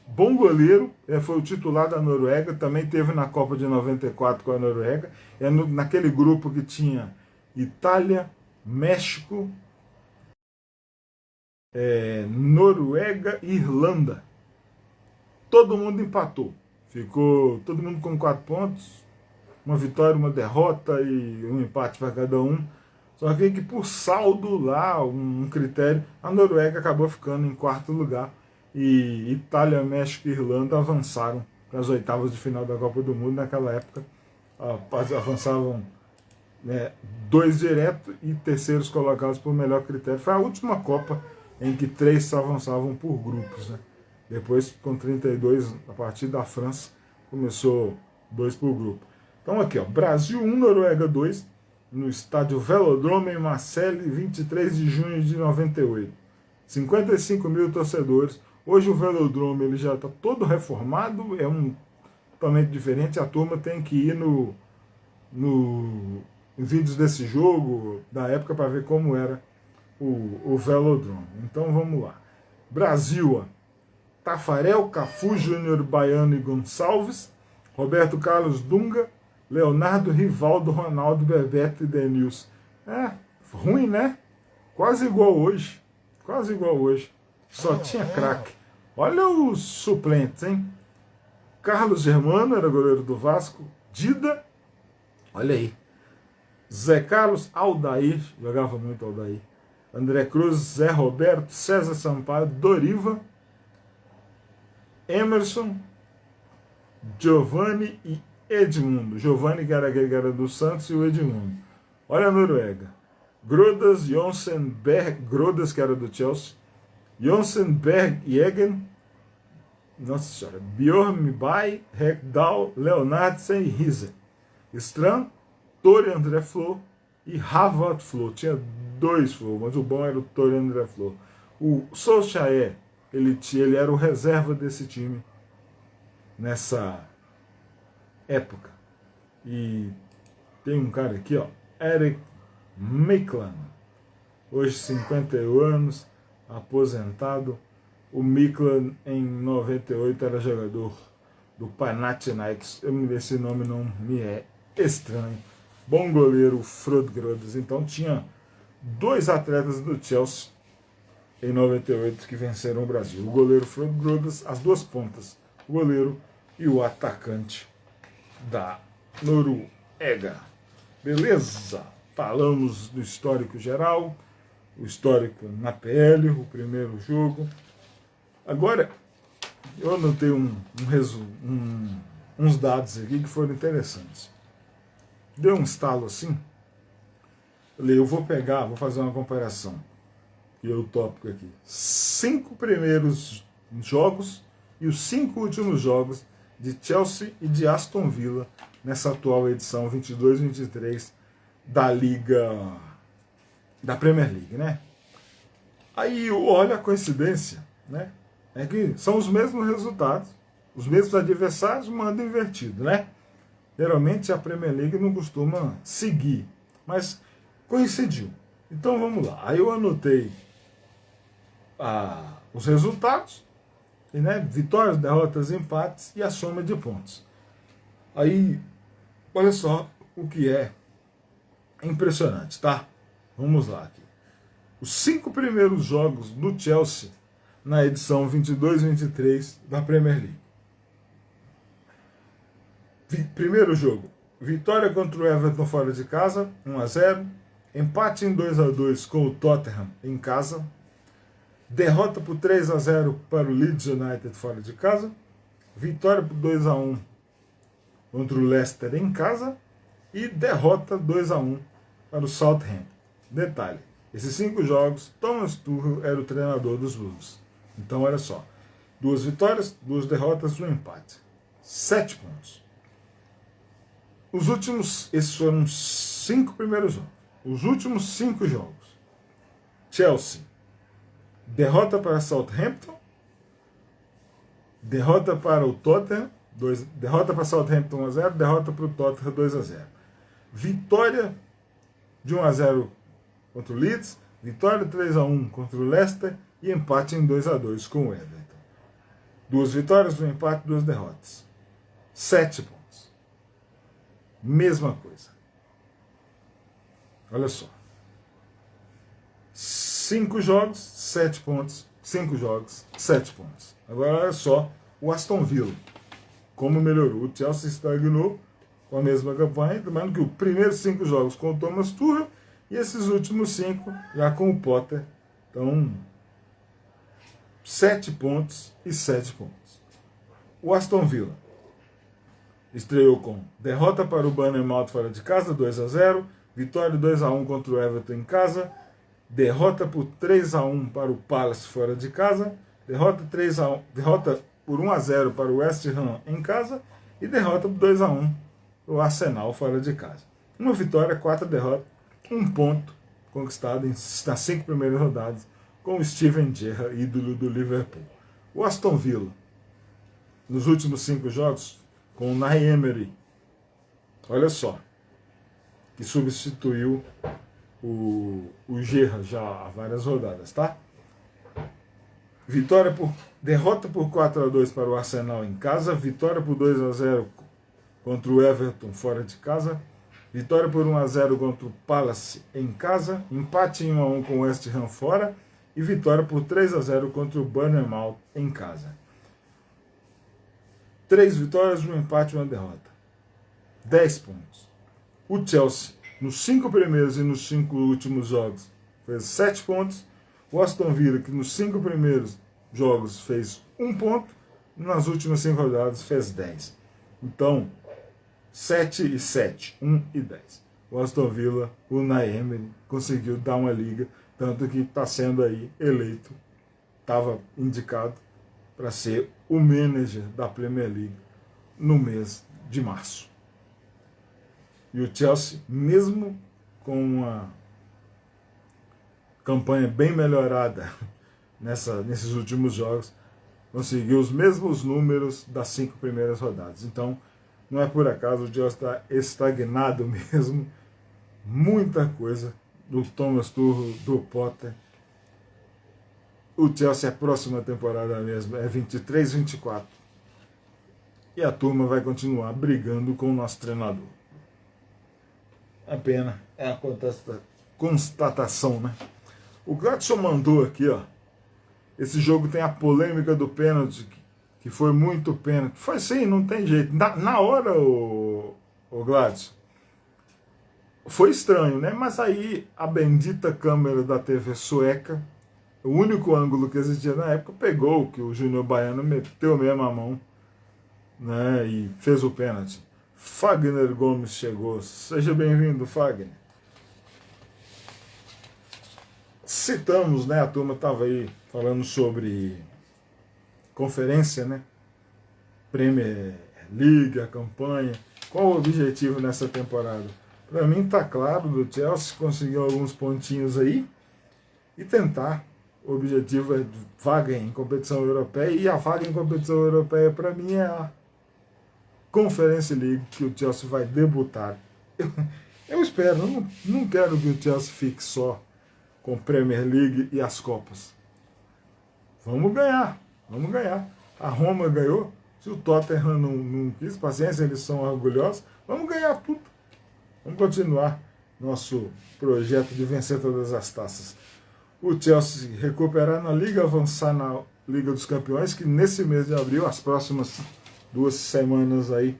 A: bom goleiro, foi o titular da Noruega, também teve na Copa de 94 com a Noruega. Naquele grupo que tinha Itália, México, Noruega e Irlanda. Todo mundo empatou. Ficou todo mundo com 4 pontos, uma vitória, uma derrota e um empate para cada um. Só que por saldo lá, um critério, a Noruega acabou ficando em 4º lugar. E Itália, México e Irlanda avançaram para as oitavas de final da Copa do Mundo. Naquela época avançavam 2 direto e terceiros colocados por melhor critério. Foi a última Copa em que 3 avançavam por grupos, né? Depois, com 32, a partir da França, começou 2 por grupo. Então aqui, ó, Brasil 1, Noruega 2, no estádio Velodrome em Marseille, 23 de junho de 98. 55 mil torcedores. Hoje o Velodrome ele já está todo reformado, é um totalmente diferente. A turma tem que ir em vídeos desse jogo, da época, para ver como era o Velodrome. Então vamos lá. Brasil, ó, Tafarel, Cafu, Júnior Baiano e Gonçalves, Roberto Carlos Dunga, Leonardo, Rivaldo, Ronaldo, Bebeto e Denilson. Ruim, né? Quase igual hoje. Quase igual hoje. Só tinha craque. Olha os suplentes, hein? Carlos Germano era goleiro do Vasco. Dida, olha aí. Zé Carlos, Aldair, jogava muito Aldair. André Cruz, Zé Roberto, César Sampaio, Doriva, Emerson, Giovanni e Edmundo. Giovanni, que era aquele que era do Santos, e o Edmundo. Olha a Noruega. Grodas, Jonsenberg, Grodas, que era do Chelsea, Jonsenberg Jegen, nossa senhora, Bjornby, Rekdal, Leonardsen e Riese. Strand, Tore André Flo, e Harvard Flo. Tinha dois Flo, mas o bom era o Tony André Flo. O Solskjaer, ele era o reserva desse time nessa época. E tem um cara aqui, ó, Eric Micklin, hoje 51 anos, aposentado. O Micklin em 98 era jogador do Panathinaikos. Esse nome não me é estranho. Bom goleiro, Frode. Então tinha dois atletas do Chelsea em 98 que venceram o Brasil. O goleiro Frode, as duas pontas, o goleiro e o atacante da Noruega. Beleza? Falamos do histórico geral, o histórico na PL, o primeiro jogo. Agora, eu anotei uns dados aqui que foram interessantes. Deu um estalo assim. Eu vou fazer uma comparação. E o tópico aqui. 5 primeiros jogos e os 5 últimos jogos de Chelsea e de Aston Villa nessa atual edição 22-23 da da Premier League, né? Aí, olha a coincidência, né? É que são os mesmos resultados, os mesmos adversários, manda invertido, né? Geralmente a Premier League não costuma seguir, mas coincidiu. Então vamos lá. Aí eu anotei os resultados, e, né, vitórias, derrotas, empates e a soma de pontos. Aí, olha só o que é impressionante, tá? Vamos lá aqui. Os 5 primeiros jogos do Chelsea na edição 22-23 da Premier League. Primeiro jogo, vitória contra o Everton fora de casa, 1-0. Empate em 2-2 com o Tottenham em casa. Derrota por 3-0 para o Leeds United fora de casa. Vitória por 2-1 contra o Leicester em casa. E derrota 2-1 para o Southampton. Detalhe, esses 5 jogos, Thomas Tuchel era o treinador dos Blues. Então, olha só, 2 vitórias, 2 derrotas, 1 empate. 7 pontos. Esses foram os 5 primeiros jogos. Os últimos 5 jogos. Chelsea, derrota para Southampton, derrota para o Tottenham, derrota para Southampton 1-0, derrota para o Tottenham 2-0. Vitória de 1-0 contra o Leeds, vitória 3-1 contra o Leicester e empate em 2-2 com o Everton. 2 vitórias, 1 empate, 2 derrotas. 7 pontos. Mesma coisa. Olha só. 5 jogos, 7 pontos. 5 jogos, 7 pontos. Agora olha só o Aston Villa. Como melhorou. O Chelsea estagnou com a mesma campanha, lembrando que os primeiros 5 jogos com o Thomas Tuchel e esses últimos 5 já com o Potter. Então, 7 pontos e 7 pontos. O Aston Villa estreou com derrota para o Bournemouth fora de casa, 2-0, vitória 2-1 contra o Everton em casa, derrota por 3-1 para o Palace fora de casa, derrota por 1-0 para o West Ham em casa e derrota por 2-1 para o Arsenal fora de casa. 1 vitória, 4 derrotas, 1 ponto conquistado nas 5 primeiras rodadas com o Steven Gerrard, ídolo do Liverpool. O Aston Villa, nos últimos 5 jogos, com o Unai Emery, olha só, que substituiu o Gerrard já há várias rodadas, tá? Derrota por 4-2 para o Arsenal em casa, vitória por 2-0 contra o Everton fora de casa, vitória por 1-0 contra o Palace em casa, empate em 1-1 com o West Ham fora e vitória por 3-0 contra o Bournemouth em casa. 3 vitórias, 1 empate e 1 derrota. 10 pontos. O Chelsea, nos 5 primeiros e nos 5 últimos jogos, fez 7 pontos. O Aston Villa, que nos 5 primeiros jogos fez 1 ponto, nas últimas 5 rodadas fez 10. Então, 7 e 7, 1 e 10. O Aston Villa, o Unai Emery, conseguiu dar uma liga, tanto que está sendo aí eleito, estava indicado para ser o manager da Premier League no mês de março. E o Chelsea, mesmo com uma campanha bem melhorada nesses últimos jogos, conseguiu os mesmos números das 5 primeiras rodadas. Então, não é por acaso, o Chelsea está estagnado mesmo. Muita coisa do Thomas Tuchel, do Potter. O Chelsea, a próxima temporada mesmo é 23-24. E a turma vai continuar brigando com o nosso treinador. A pena é a constatação, né? O Gladson mandou aqui, ó. Esse jogo tem a polêmica do pênalti, que foi muito pênalti. Foi sim, não tem jeito. Na hora, o Gladson, foi estranho, né? Mas aí a bendita câmera da TV sueca, o único ângulo que existia na época, pegou que o Júnior Baiano meteu mesmo a mão, né? E fez o pênalti. Fagner Gomes chegou. Seja bem-vindo, Fagner. Citamos, né? A turma estava aí falando sobre conferência, né? Premier League, a campanha. Qual o objetivo nessa temporada? Para mim tá claro, do Chelsea conseguir alguns pontinhos aí e tentar. O objetivo é vaga em competição europeia, e a vaga em competição europeia para mim é a Conference League, que o Chelsea vai debutar. Eu espero, não quero que o Chelsea fique só com Premier League e as Copas. Vamos ganhar, vamos ganhar. A Roma ganhou, se o Tottenham não quis, paciência, eles são orgulhosos, vamos ganhar tudo. Vamos continuar nosso projeto de vencer todas as taças. O Chelsea recuperar na Liga, avançar na Liga dos Campeões, que nesse mês de abril, as próximas 2 semanas aí,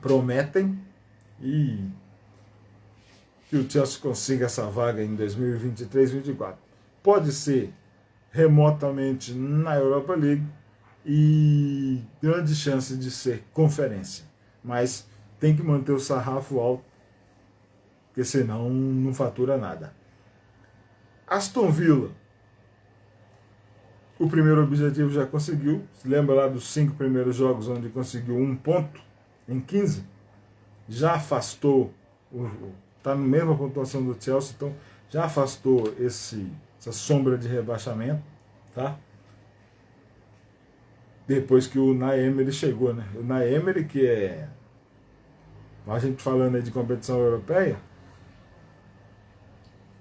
A: prometem, e que o Chelsea consiga essa vaga em 2023-24. Pode ser remotamente na Europa League e grande chance de ser conferência. Mas tem que manter o sarrafo alto, porque senão não fatura nada. Aston Villa, o primeiro objetivo já conseguiu. Se lembra lá dos 5 primeiros jogos, onde conseguiu 1 ponto em 15? Já afastou, está na mesma pontuação do Chelsea, então já afastou essa sombra de rebaixamento, tá? Depois que o Unai Emery chegou, né? O Unai Emery, que é, a gente falando aí de competição europeia,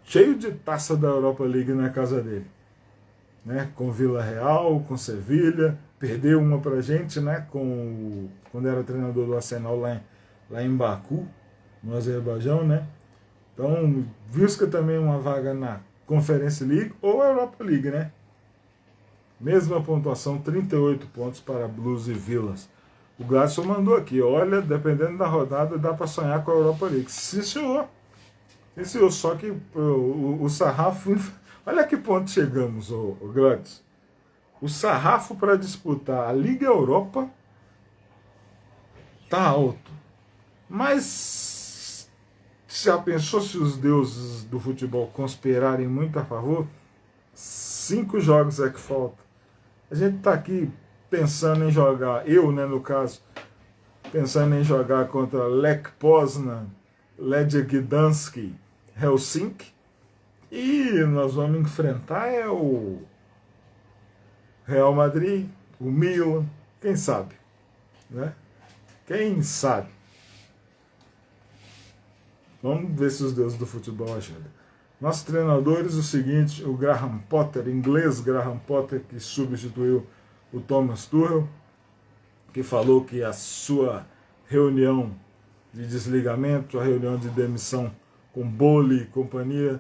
A: cheio de taça da Europa League na casa dele, né? Com Vila Real, com Sevilha, perdeu uma pra gente, né? Quando era treinador do Arsenal lá em Baku, no Azerbaijão, né? Então, busca também uma vaga na Conference League ou Europa League, né? Mesma pontuação, 38 pontos para Blues e Villas. O Gladson mandou aqui, olha, dependendo da rodada, dá para sonhar com a Europa League. Sim, senhor. Sim, senhor. Só que o sarrafo... Olha a que ponto chegamos, o Gladson. O sarrafo para disputar a Liga Europa tá alto. Mas já pensou se os deuses do futebol conspirarem muito a favor? 5 jogos é que falta. A gente está aqui pensando em jogar, eu, né, no caso, pensando em jogar contra Lech Poznan, Legia Gdańsk, Helsinki, e nós vamos enfrentar o Real Madrid, o Milan, quem sabe, né? Quem sabe? Vamos ver se os deuses do futebol ajudam. Nossos treinadores, o seguinte, o Graham Potter, inglês Graham Potter, que substituiu o Thomas Tuchel, que falou que a sua reunião de desligamento, a reunião de demissão com Boehly e companhia,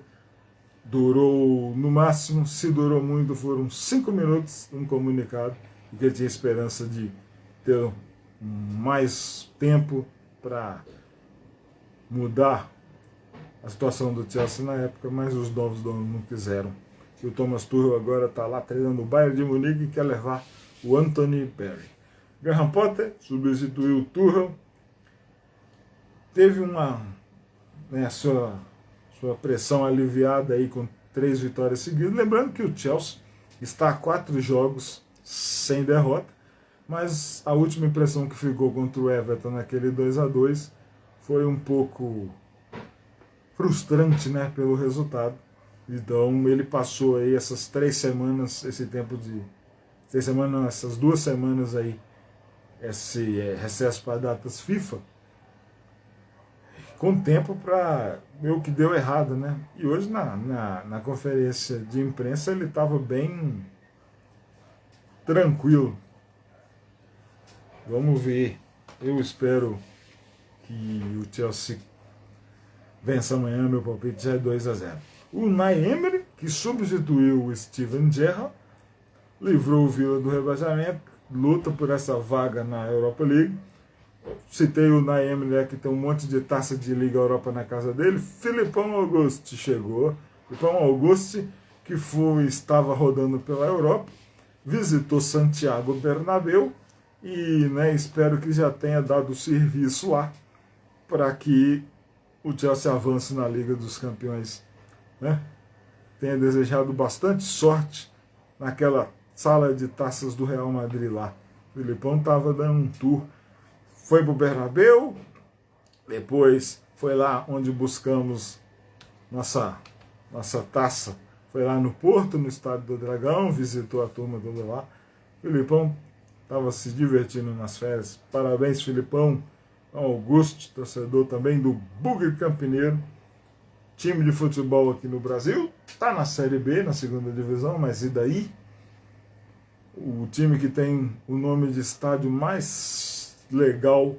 A: durou no máximo, se durou muito, foram 5 minutos, um comunicado, e que ele tinha esperança de ter mais tempo para mudar a situação do Chelsea na época, mas os novos donos não quiseram. E o Thomas Tuchel agora está lá treinando o Bayern de Munique e quer levar o Anthony Barry. Graham Potter substituiu o Tuchel, teve a sua pressão aliviada aí com 3 vitórias seguidas. Lembrando que o Chelsea está a 4 jogos sem derrota, mas a última impressão que ficou contra o Everton naquele 2-2 foi um pouco frustrante, né, pelo resultado. Então ele passou aí essas 3 semanas, esse tempo de 3 semanas, essas 2 semanas aí, esse recesso para datas FIFA, com tempo para ver o que deu errado, né? E hoje na conferência de imprensa ele estava bem tranquilo. Vamos ver. Eu espero que o Chelsea vença amanhã. Meu palpite já é 2-0. O Unai Emery, que substituiu o Steven Gerrard, livrou o Villa do rebaixamento, luta por essa vaga na Europa League. Citei o Unai Emery, né, que tem um monte de taça de Liga Europa na casa dele. Filipão Augusti chegou. Filipão Augusti, que estava rodando pela Europa, visitou Santiago Bernabéu e, né, espero que já tenha dado serviço lá para que o Chelsea avance na Liga dos Campeões, né? Tenha desejado bastante sorte naquela sala de taças do Real Madrid lá. O Filipão estava dando um tour, foi para o Bernabéu, depois foi lá onde buscamos nossa taça, foi lá no Porto, no Estádio do Dragão, visitou a turma toda lá. O Filipão estava se divertindo nas férias. Parabéns, Filipão. Augusto, torcedor também do Bugre Campineiro, time de futebol aqui no Brasil, está na Série B, na segunda divisão, mas e daí? O time que tem o nome de estádio mais legal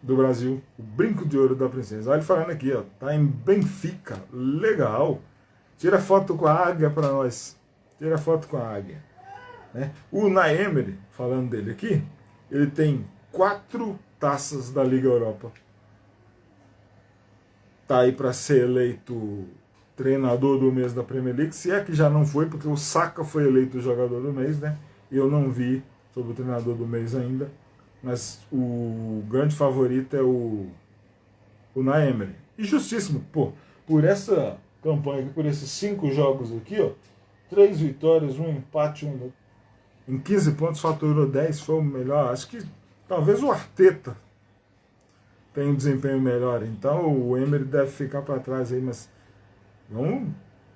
A: do Brasil, o Brinco de Ouro da Princesa. Olha ele falando aqui, ó, tá em Benfica, legal. Tira foto com a águia para nós, tira foto com a águia. Né? O Unai Emery, falando dele aqui, ele tem 4 taças da Liga Europa. Tá aí para ser eleito treinador do mês da Premier League, se é que já não foi, porque o Saka foi eleito jogador do mês, né? Eu não vi sobre o treinador do mês ainda, mas o grande favorito é o Unai Emery. E justíssimo, pô, por essa campanha, por esses 5 jogos aqui, ó, 3 vitórias, 1 empate, 1 em 15 pontos, faturou 10, foi o melhor. Acho que talvez o Arteta tenha um desempenho melhor. Então o Emery deve ficar para trás aí, mas vamos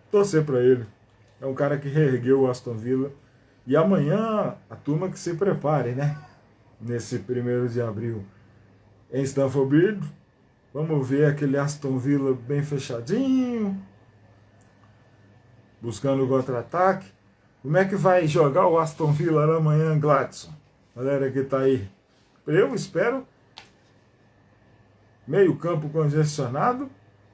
A: torcer para ele. É um cara que reergueu o Aston Villa. E amanhã a turma que se prepare, né? Nesse 1º de abril em Stamford Bridge. Vamos ver aquele Aston Villa bem fechadinho, buscando o contra-ataque. Como é que vai jogar o Aston Villa amanhã, Gladson? Galera que tá aí. Eu espero meio campo congestionado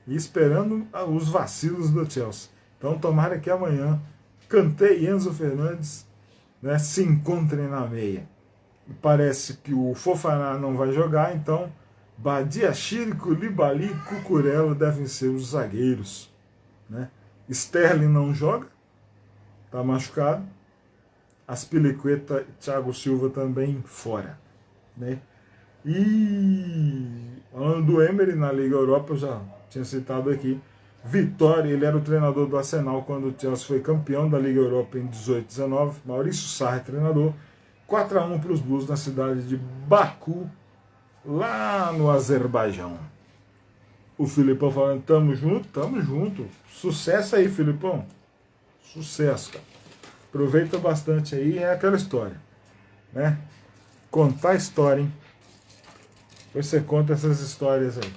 A: e esperando os vacilos do Chelsea. Então tomara que amanhã Kanté e Enzo Fernandes, né, se encontrem na meia. E parece que o Fofana não vai jogar, então Badiashile, Koulibaly e Cucurella devem ser os zagueiros. Né? Sterling não joga, está machucado. Aspilicueta e Thiago Silva também fora. Né? E falando do Emery na Liga Europa, eu já tinha citado aqui, vitória, ele era o treinador do Arsenal quando o Chelsea foi campeão da Liga Europa em 18-19, Maurício Sarri, treinador, 4-1 para os Blues na cidade de Baku, lá no Azerbaijão. O Filipão falando, tamo junto, sucesso aí, Filipão, sucesso, cara. Aproveita bastante aí, é aquela história, né? Contar a história, hein? Depois você conta essas histórias aí.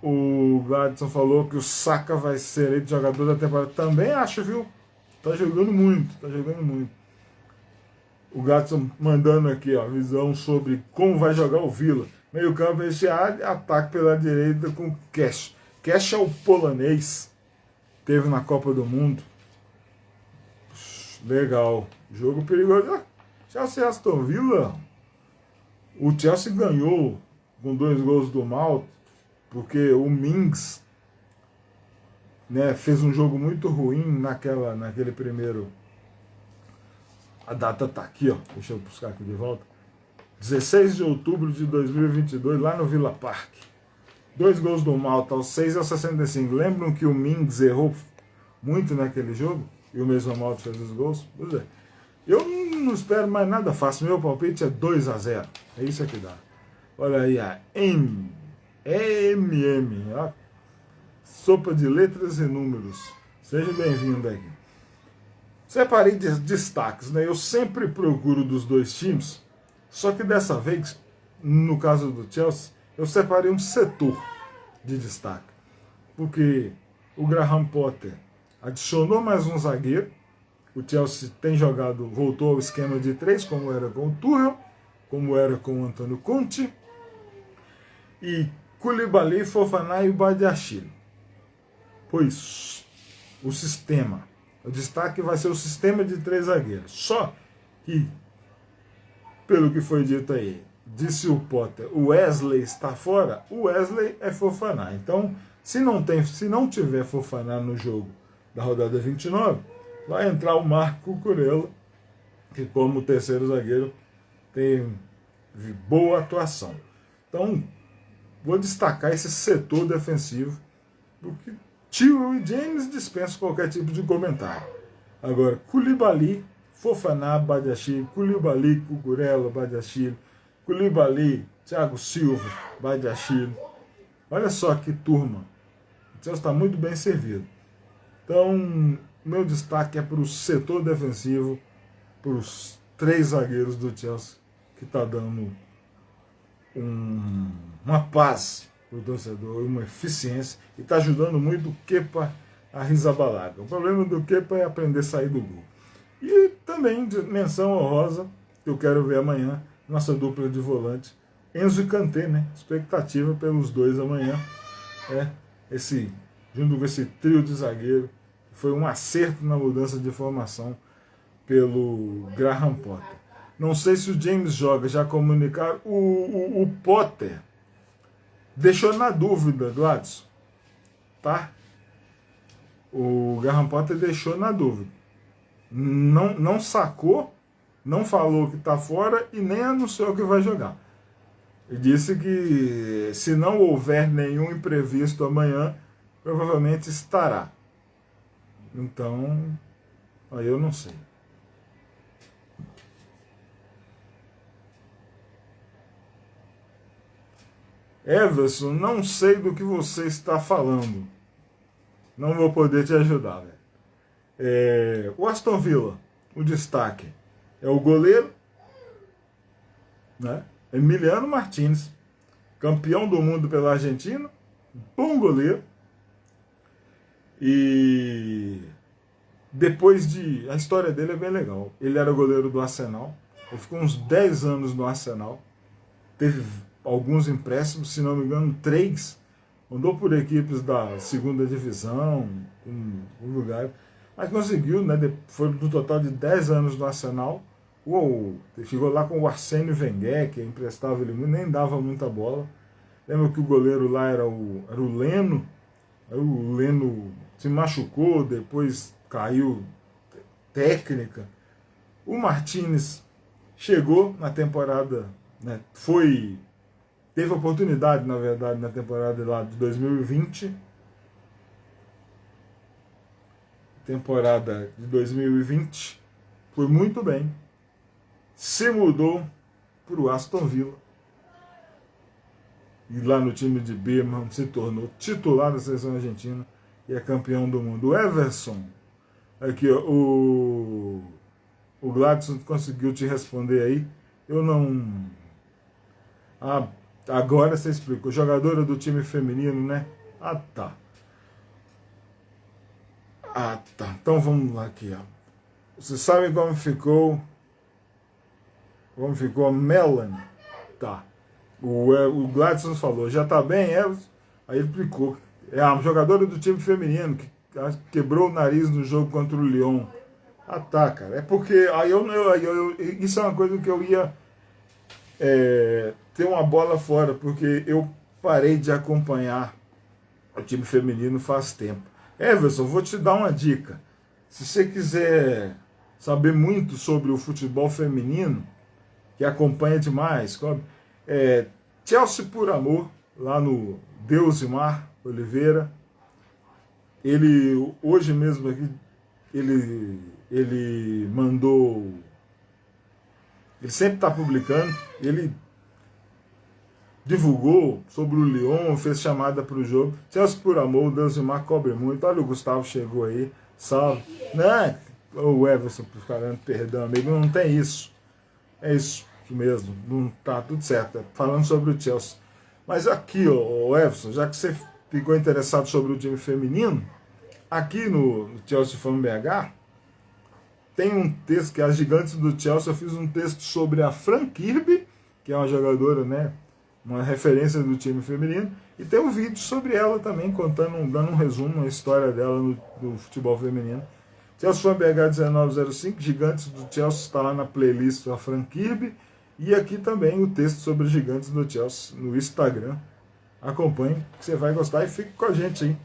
A: O Gladson falou que o Saka vai ser eleito jogador da temporada. Também acho, viu? Tá jogando muito. O Gladson mandando aqui, ó, visão sobre como vai jogar o Villa. Meio campo recheado, ataque pela direita com Cash. Cash é o polonês. Teve na Copa do Mundo. Legal. Jogo perigoso. Chelsea Aston Villa. O Chelsea ganhou com 2 gols do Malta, porque o Mings, né, fez um jogo muito ruim naquele primeiro. A data tá aqui, ó. Deixa eu buscar aqui de volta. 16 de outubro de 2022, lá no Villa Park. 2 gols do Malta, aos 6 e aos 65. Lembram que o Mings errou muito naquele jogo? E o mesmo Malta fez os gols? Pois é. Eu não espero mais nada fácil. Meu palpite é 2-0. É isso que dá. Olha aí a EMM, ó, sopa de letras e números. Seja bem-vindo aqui. Separei destaques, né? Eu sempre procuro dos dois times, só que dessa vez, no caso do Chelsea, eu separei um setor de destaque, porque o Graham Potter adicionou mais um zagueiro. O Chelsea tem jogado, voltou ao esquema de 3, como era com o Tuchel, como era com o Antônio Conte, e Koulibaly, Fofana e Badiashile. Pois o sistema, o destaque vai ser o sistema de 3 zagueiros. Só que, pelo que foi dito aí, disse o Potter, o Wesley está fora, o Wesley é Fofana. Então, se não tiver Fofana no jogo da rodada 29, vai entrar o Marco Cucurella, que como terceiro zagueiro tem boa atuação. Então, vou destacar esse setor defensivo, porque Tio e James dispensam qualquer tipo de comentário. Agora, Koulibaly, Fofana, Badiashile, Koulibaly, Cucurella, Badiashile, Koulibaly, Thiago Silva, Badiashile. Olha só que turma. O Chelsea está muito bem servido. Então, meu destaque é para o setor defensivo, para os 3 zagueiros do Chelsea, que está dando uma paz para o torcedor, uma eficiência, e está ajudando muito o Kepa a Arrizabalaga. O problema do Kepa é aprender a sair do gol. E também, de menção honrosa, que eu quero ver amanhã, nossa dupla de volante, Enzo e Kanté, né? Expectativa pelos dois amanhã. Junto com esse trio de zagueiro, foi um acerto na mudança de formação pelo Graham Potter. Não sei se o James joga, já comunicaram. O Potter deixou na dúvida, Gladson. Tá? O Graham Potter deixou na dúvida. Não sacou, não falou que está fora e nem anunciou que vai jogar. Ele disse que se não houver nenhum imprevisto amanhã, provavelmente estará. Então, aí eu não sei. Everson, não sei do que você está falando. Não vou poder te ajudar, velho. O Aston Villa, o destaque é o goleiro, né? Emiliano Martínez, campeão do mundo pela Argentina, bom goleiro. E depois a história dele é bem legal. Ele era goleiro do Arsenal, ele ficou uns 10 anos no Arsenal, teve alguns empréstimos, se não me engano 3, andou por equipes da segunda divisão, um lugar, mas conseguiu, né? Foi no total de 10 anos no Arsenal. Chegou lá com o Arsène Wenger, que emprestava ele muito, nem dava muita bola. Lembra que o goleiro lá era o Leno. Aí o Leno se machucou, depois caiu técnica. O Martínez chegou na temporada, né, teve oportunidade, na verdade, na temporada lá de 2020. Temporada de 2020 foi muito bem. Se mudou para o Aston Villa. E lá no time de Birmingham se tornou titular da seleção argentina e é campeão do mundo. O Everson, aqui ó, o Gladson conseguiu te responder aí. Eu não... agora você explicou. Jogadora do time feminino, né? Tá. Então vamos lá aqui, ó. Vocês sabem como ficou a Melanie? Tá. O Gladson falou, já tá bem? Aí ele explicou. É a jogadora do time feminino que quebrou o nariz no jogo contra o Lyon. Tá, cara. É porque isso é uma coisa que eu ia ter uma bola fora, porque eu parei de acompanhar o time feminino faz tempo. Everson, vou te dar uma dica. Se você quiser saber muito sobre o futebol feminino, que acompanha demais, Chelsea por Amor, lá no Deusimar Oliveira. Ele, hoje mesmo aqui, ele mandou... Ele sempre está publicando. Ele divulgou sobre o Lyon, fez chamada para o jogo. Chelsea, por amor, Deus e Mar cobre muito. Olha, o Gustavo chegou aí, salve. Né? O Everson, falando, perdão, amigo, não tem isso. É isso mesmo, não tá tudo certo. Falando sobre o Chelsea. Mas aqui, ó, Everson, já que você ficou interessado sobre o time feminino, aqui no Chelsea Fan BH, tem um texto que é As Gigantes do Chelsea. Eu fiz um texto sobre a Fran Kirby, que é uma jogadora, né, uma referência do time feminino, e tem um vídeo sobre ela também, dando um resumo, a história dela no futebol feminino. Chelsea Fan BH 1905, Gigantes do Chelsea, está lá na playlist da Fran Kirby, e aqui também o texto sobre os Gigantes do Chelsea no Instagram. Acompanhe, que você vai gostar, e fique com a gente aí.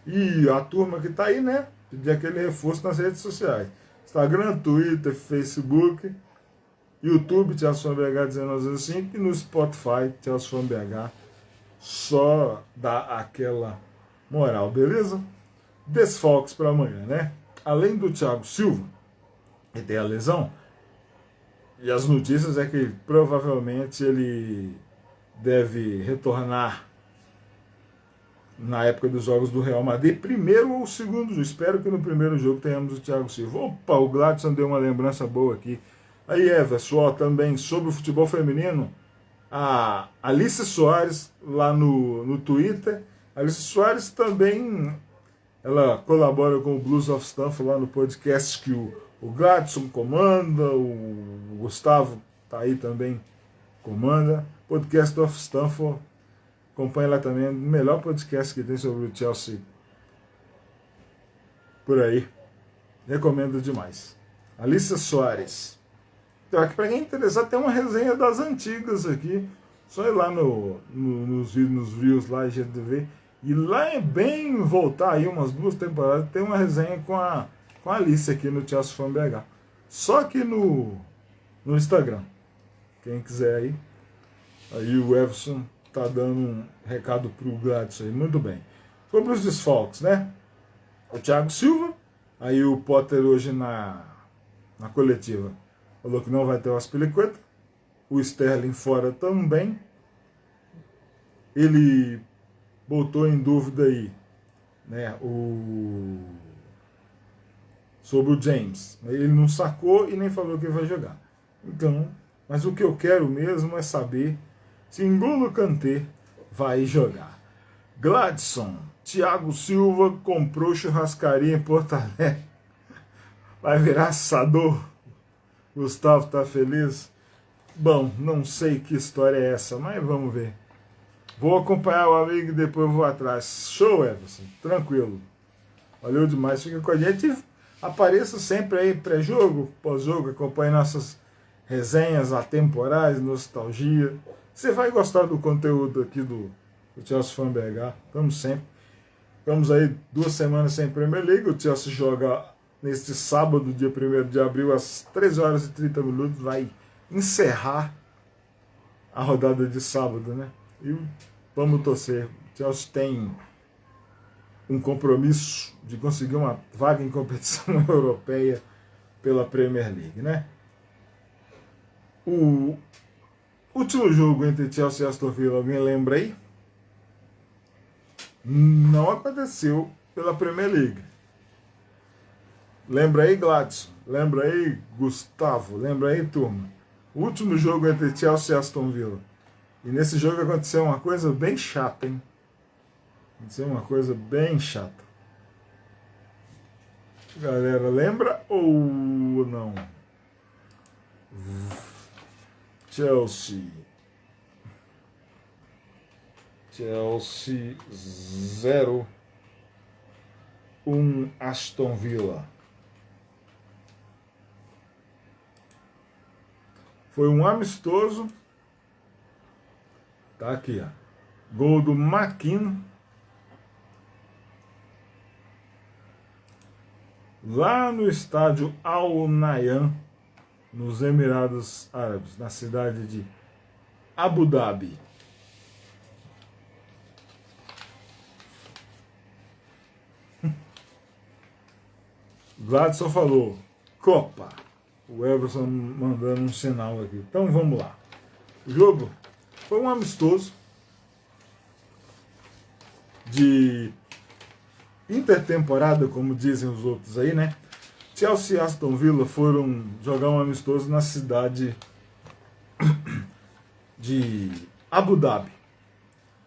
A: E a turma que está aí, né, pedir aquele reforço nas redes sociais. Instagram, Twitter, Facebook, YouTube, Chelsea Fan BH 1905, e no Spotify, Chelsea Fan BH. Só dá aquela moral, beleza? Desfalques para amanhã, né? Além do Thiago Silva, que tem a lesão, e as notícias é que provavelmente ele deve retornar na época dos jogos do Real Madrid, primeiro ou segundo jogo. Espero que no primeiro jogo tenhamos o Thiago Silva. Opa, o Gladson deu uma lembrança boa aqui. Aí, Everson, também sobre o futebol feminino, a Alice Soares, lá no Twitter. A Alice Soares também, ela colabora com o Blues of Stanford lá no podcast que o Gladson comanda, o Gustavo tá aí também, comanda. Podcast of Stanford, acompanha lá também, o melhor podcast que tem sobre o Chelsea por aí. Recomendo demais. Alice Soares. Então, aqui para quem é interessado, tem uma resenha das antigas aqui. Só ir lá nos Reels lá, IGTV. E lá é bem voltar aí umas 2 temporadas. Tem uma resenha com a Alice aqui no Chelsea Fan BH. Só aqui no Instagram. Quem quiser aí. Aí o Everson tá dando um recado pro Gladson aí. Muito bem. Sobre os desfalques, né? O Thiago Silva. Aí o Potter hoje na coletiva falou que não vai ter o Azpilicueta. O Sterling fora também. Ele botou em dúvida aí, né, sobre o James. Ele não sacou e nem falou que vai jogar. Então, mas o que eu quero mesmo é saber se N'Golo Kanté vai jogar. Gladson, Thiago Silva comprou churrascaria em Porto Alegre. Vai virar assador. Gustavo tá feliz? Bom, não sei que história é essa, mas vamos ver. Vou acompanhar o amigo e depois vou atrás. Show, Everson. Tranquilo. Valeu demais. Fica com a gente. Apareça sempre aí, pré-jogo, pós-jogo. Acompanhe nossas resenhas atemporais, nostalgia. Você vai gostar do conteúdo aqui do Chelsea Fan BH. Estamos sempre. Ficamos aí 2 semanas sem Premier League. O Chelsea joga neste sábado, dia 1º de abril, às 13h30. Vai encerrar a rodada de sábado, né? E vamos torcer. O Chelsea tem um compromisso de conseguir uma vaga em competição europeia pela Premier League, né? O último jogo entre Chelsea e Aston Villa, alguém lembra aí? Não aconteceu pela Premier League. Lembra aí, Gladson? Lembra aí, Gustavo? Lembra aí, turma? O último jogo entre Chelsea e Aston Villa. E nesse jogo aconteceu uma coisa bem chata, hein? Aconteceu uma coisa bem chata. Galera, lembra ou não? Chelsea 0-1 Aston Villa. Foi um amistoso. Tá aqui, ó. Gol do McKean. Lá no estádio Al Nahyan, nos Emirados Árabes, na cidade de Abu Dhabi. Gladson falou, Copa. O Everson mandando um sinal aqui. Então vamos lá. O jogo foi um amistoso, de intertemporada, como dizem os outros aí, né? Chelsea e Aston Villa foram jogar um amistoso na cidade de Abu Dhabi,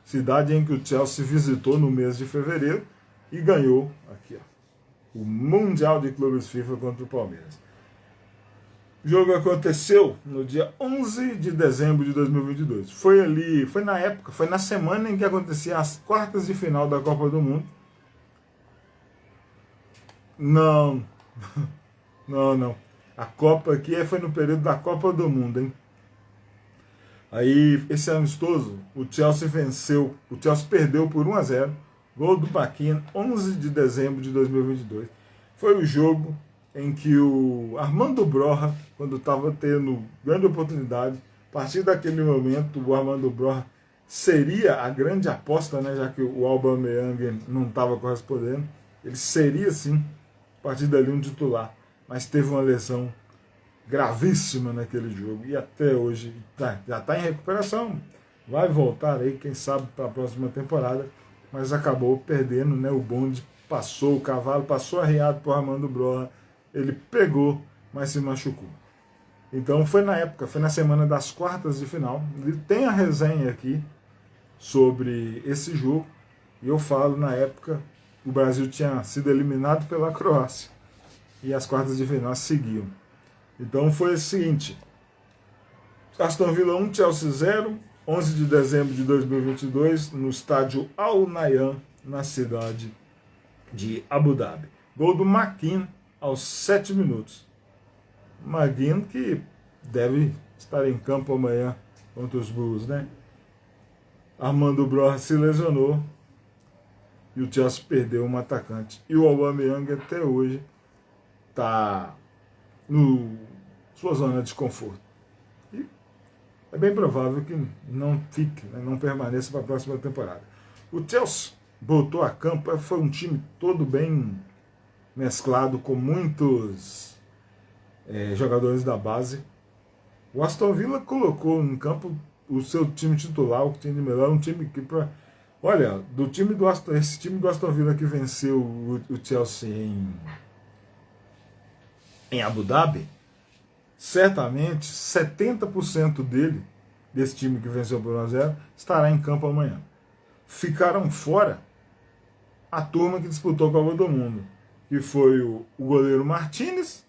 A: cidade em que o Chelsea visitou no mês de fevereiro e ganhou aqui, ó, o Mundial de Clubes FIFA contra o Palmeiras. O jogo aconteceu no dia 11 de dezembro de 2022. Foi na época, foi na semana em que acontecia as quartas de final da Copa do Mundo. Não. Não. A Copa aqui foi no período da Copa do Mundo, hein? Aí, esse amistoso, o Chelsea venceu, o Chelsea perdeu por 1-0, gol do Paquinha, 11 de dezembro de 2022. Foi o jogo em que o Armando Broja, quando estava tendo grande oportunidade, a partir daquele momento, o Armando Broja seria a grande aposta, né, já que o Aubameyang não estava correspondendo, ele seria, sim, a partir dali um titular, mas teve uma lesão gravíssima naquele jogo e até hoje já está em recuperação, vai voltar aí, quem sabe, para a próxima temporada, mas acabou perdendo, né, o bonde passou, o cavalo passou arriado por Armando Broja, ele pegou, mas se machucou. Então foi na época, foi na semana das quartas de final. Tem a resenha aqui sobre esse jogo. E eu falo, na época, o Brasil tinha sido eliminado pela Croácia. E as quartas de final seguiam. Então foi o seguinte. Aston Villa 1, Chelsea 0, 11 de dezembro de 2022, no estádio Al Nahyan, na cidade de Abu Dhabi. Gol do McKean aos 7 minutos. McGinn, que deve estar em campo amanhã contra os Blues, né? Armando Broja se lesionou e o Chelsea perdeu um atacante. E o Aubameyang até hoje está no sua zona de conforto. E é bem provável que não fique, né, não permaneça para a próxima temporada. O Chelsea voltou a campo, foi um time todo bem mesclado com muitos jogadores da base. O Aston Villa colocou em campo o seu time titular, o que tinha de melhor, um time que olha, esse time do Aston Villa que venceu o Chelsea em Abu Dhabi, certamente 70% desse time que venceu por 1-0, estará em campo amanhã. Ficaram fora a turma que disputou a Copa do Mundo, que foi o goleiro Martinez,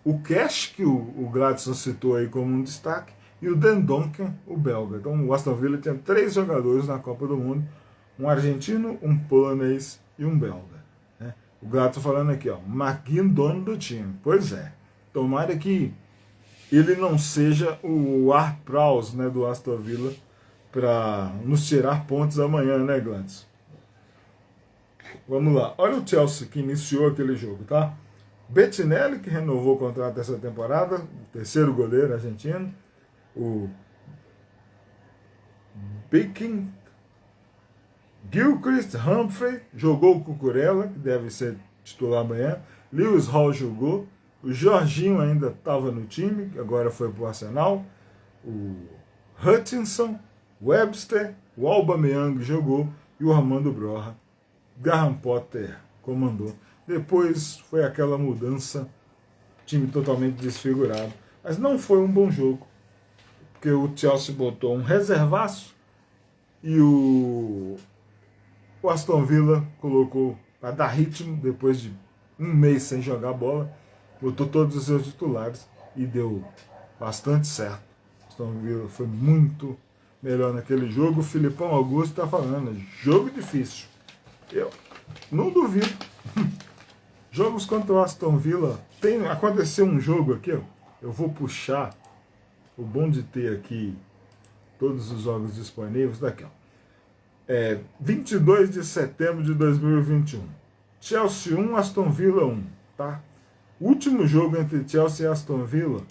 A: o Cash, que o Gladson citou aí como um destaque, e o Dendonken, o belga. Então o Aston Villa tinha 3 jogadores na Copa do Mundo, um argentino, um polonês e um belga. Né? O Gladson falando aqui, ó, McGinn, dono do time. Pois é, tomara que ele não seja o Ward-Prowse, né, do Aston Villa para nos tirar pontos amanhã, né, Gladson? Vamos lá, olha o Chelsea que iniciou aquele jogo, tá? Bettinelli, que renovou o contrato dessa temporada, o terceiro goleiro argentino, o Biking, Gilchrist, Humphrey, jogou o Cucurella, que deve ser titular amanhã, Lewis Hall jogou, o Jorginho ainda estava no time, que agora foi para o Arsenal, o Hutchinson, Webster, o Aubameyang jogou e o Armando Broja, Graham Potter comandou. Depois foi aquela mudança, time totalmente desfigurado. Mas não foi um bom jogo, porque o Chelsea botou um reservaço e o Aston Villa colocou para dar ritmo, depois de um mês sem jogar bola, botou todos os seus titulares e deu bastante certo. O Aston Villa foi muito melhor naquele jogo. O Filipão Augusto está falando, jogo difícil. Eu não duvido. Jogos contra o Aston Villa. Aconteceu um jogo aqui, ó, eu vou puxar, o bom de ter aqui todos os jogos disponíveis, daqui, ó. 22 de setembro de 2021. Chelsea 1, Aston Villa 1, tá? Último jogo entre Chelsea e Aston Villa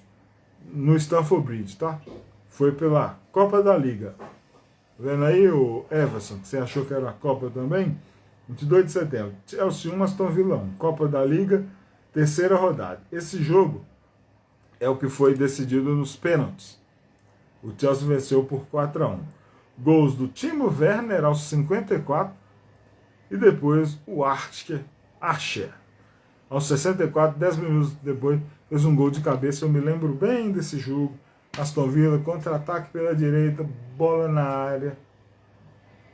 A: no Stamford Bridge, tá? Foi pela Copa da Liga. Vendo aí o Everson, que você achou que era a Copa também? 22 de setembro, Chelsea 1, Aston Villa 1, Copa da Liga, terceira rodada. Esse jogo é o que foi decidido nos pênaltis. O Chelsea venceu por 4-1. Gols do Timo Werner aos 54 e depois o Archer. Aos 64, 10 minutos depois, fez um gol de cabeça. Eu me lembro bem desse jogo. Aston Villa, contra-ataque pela direita, bola na área.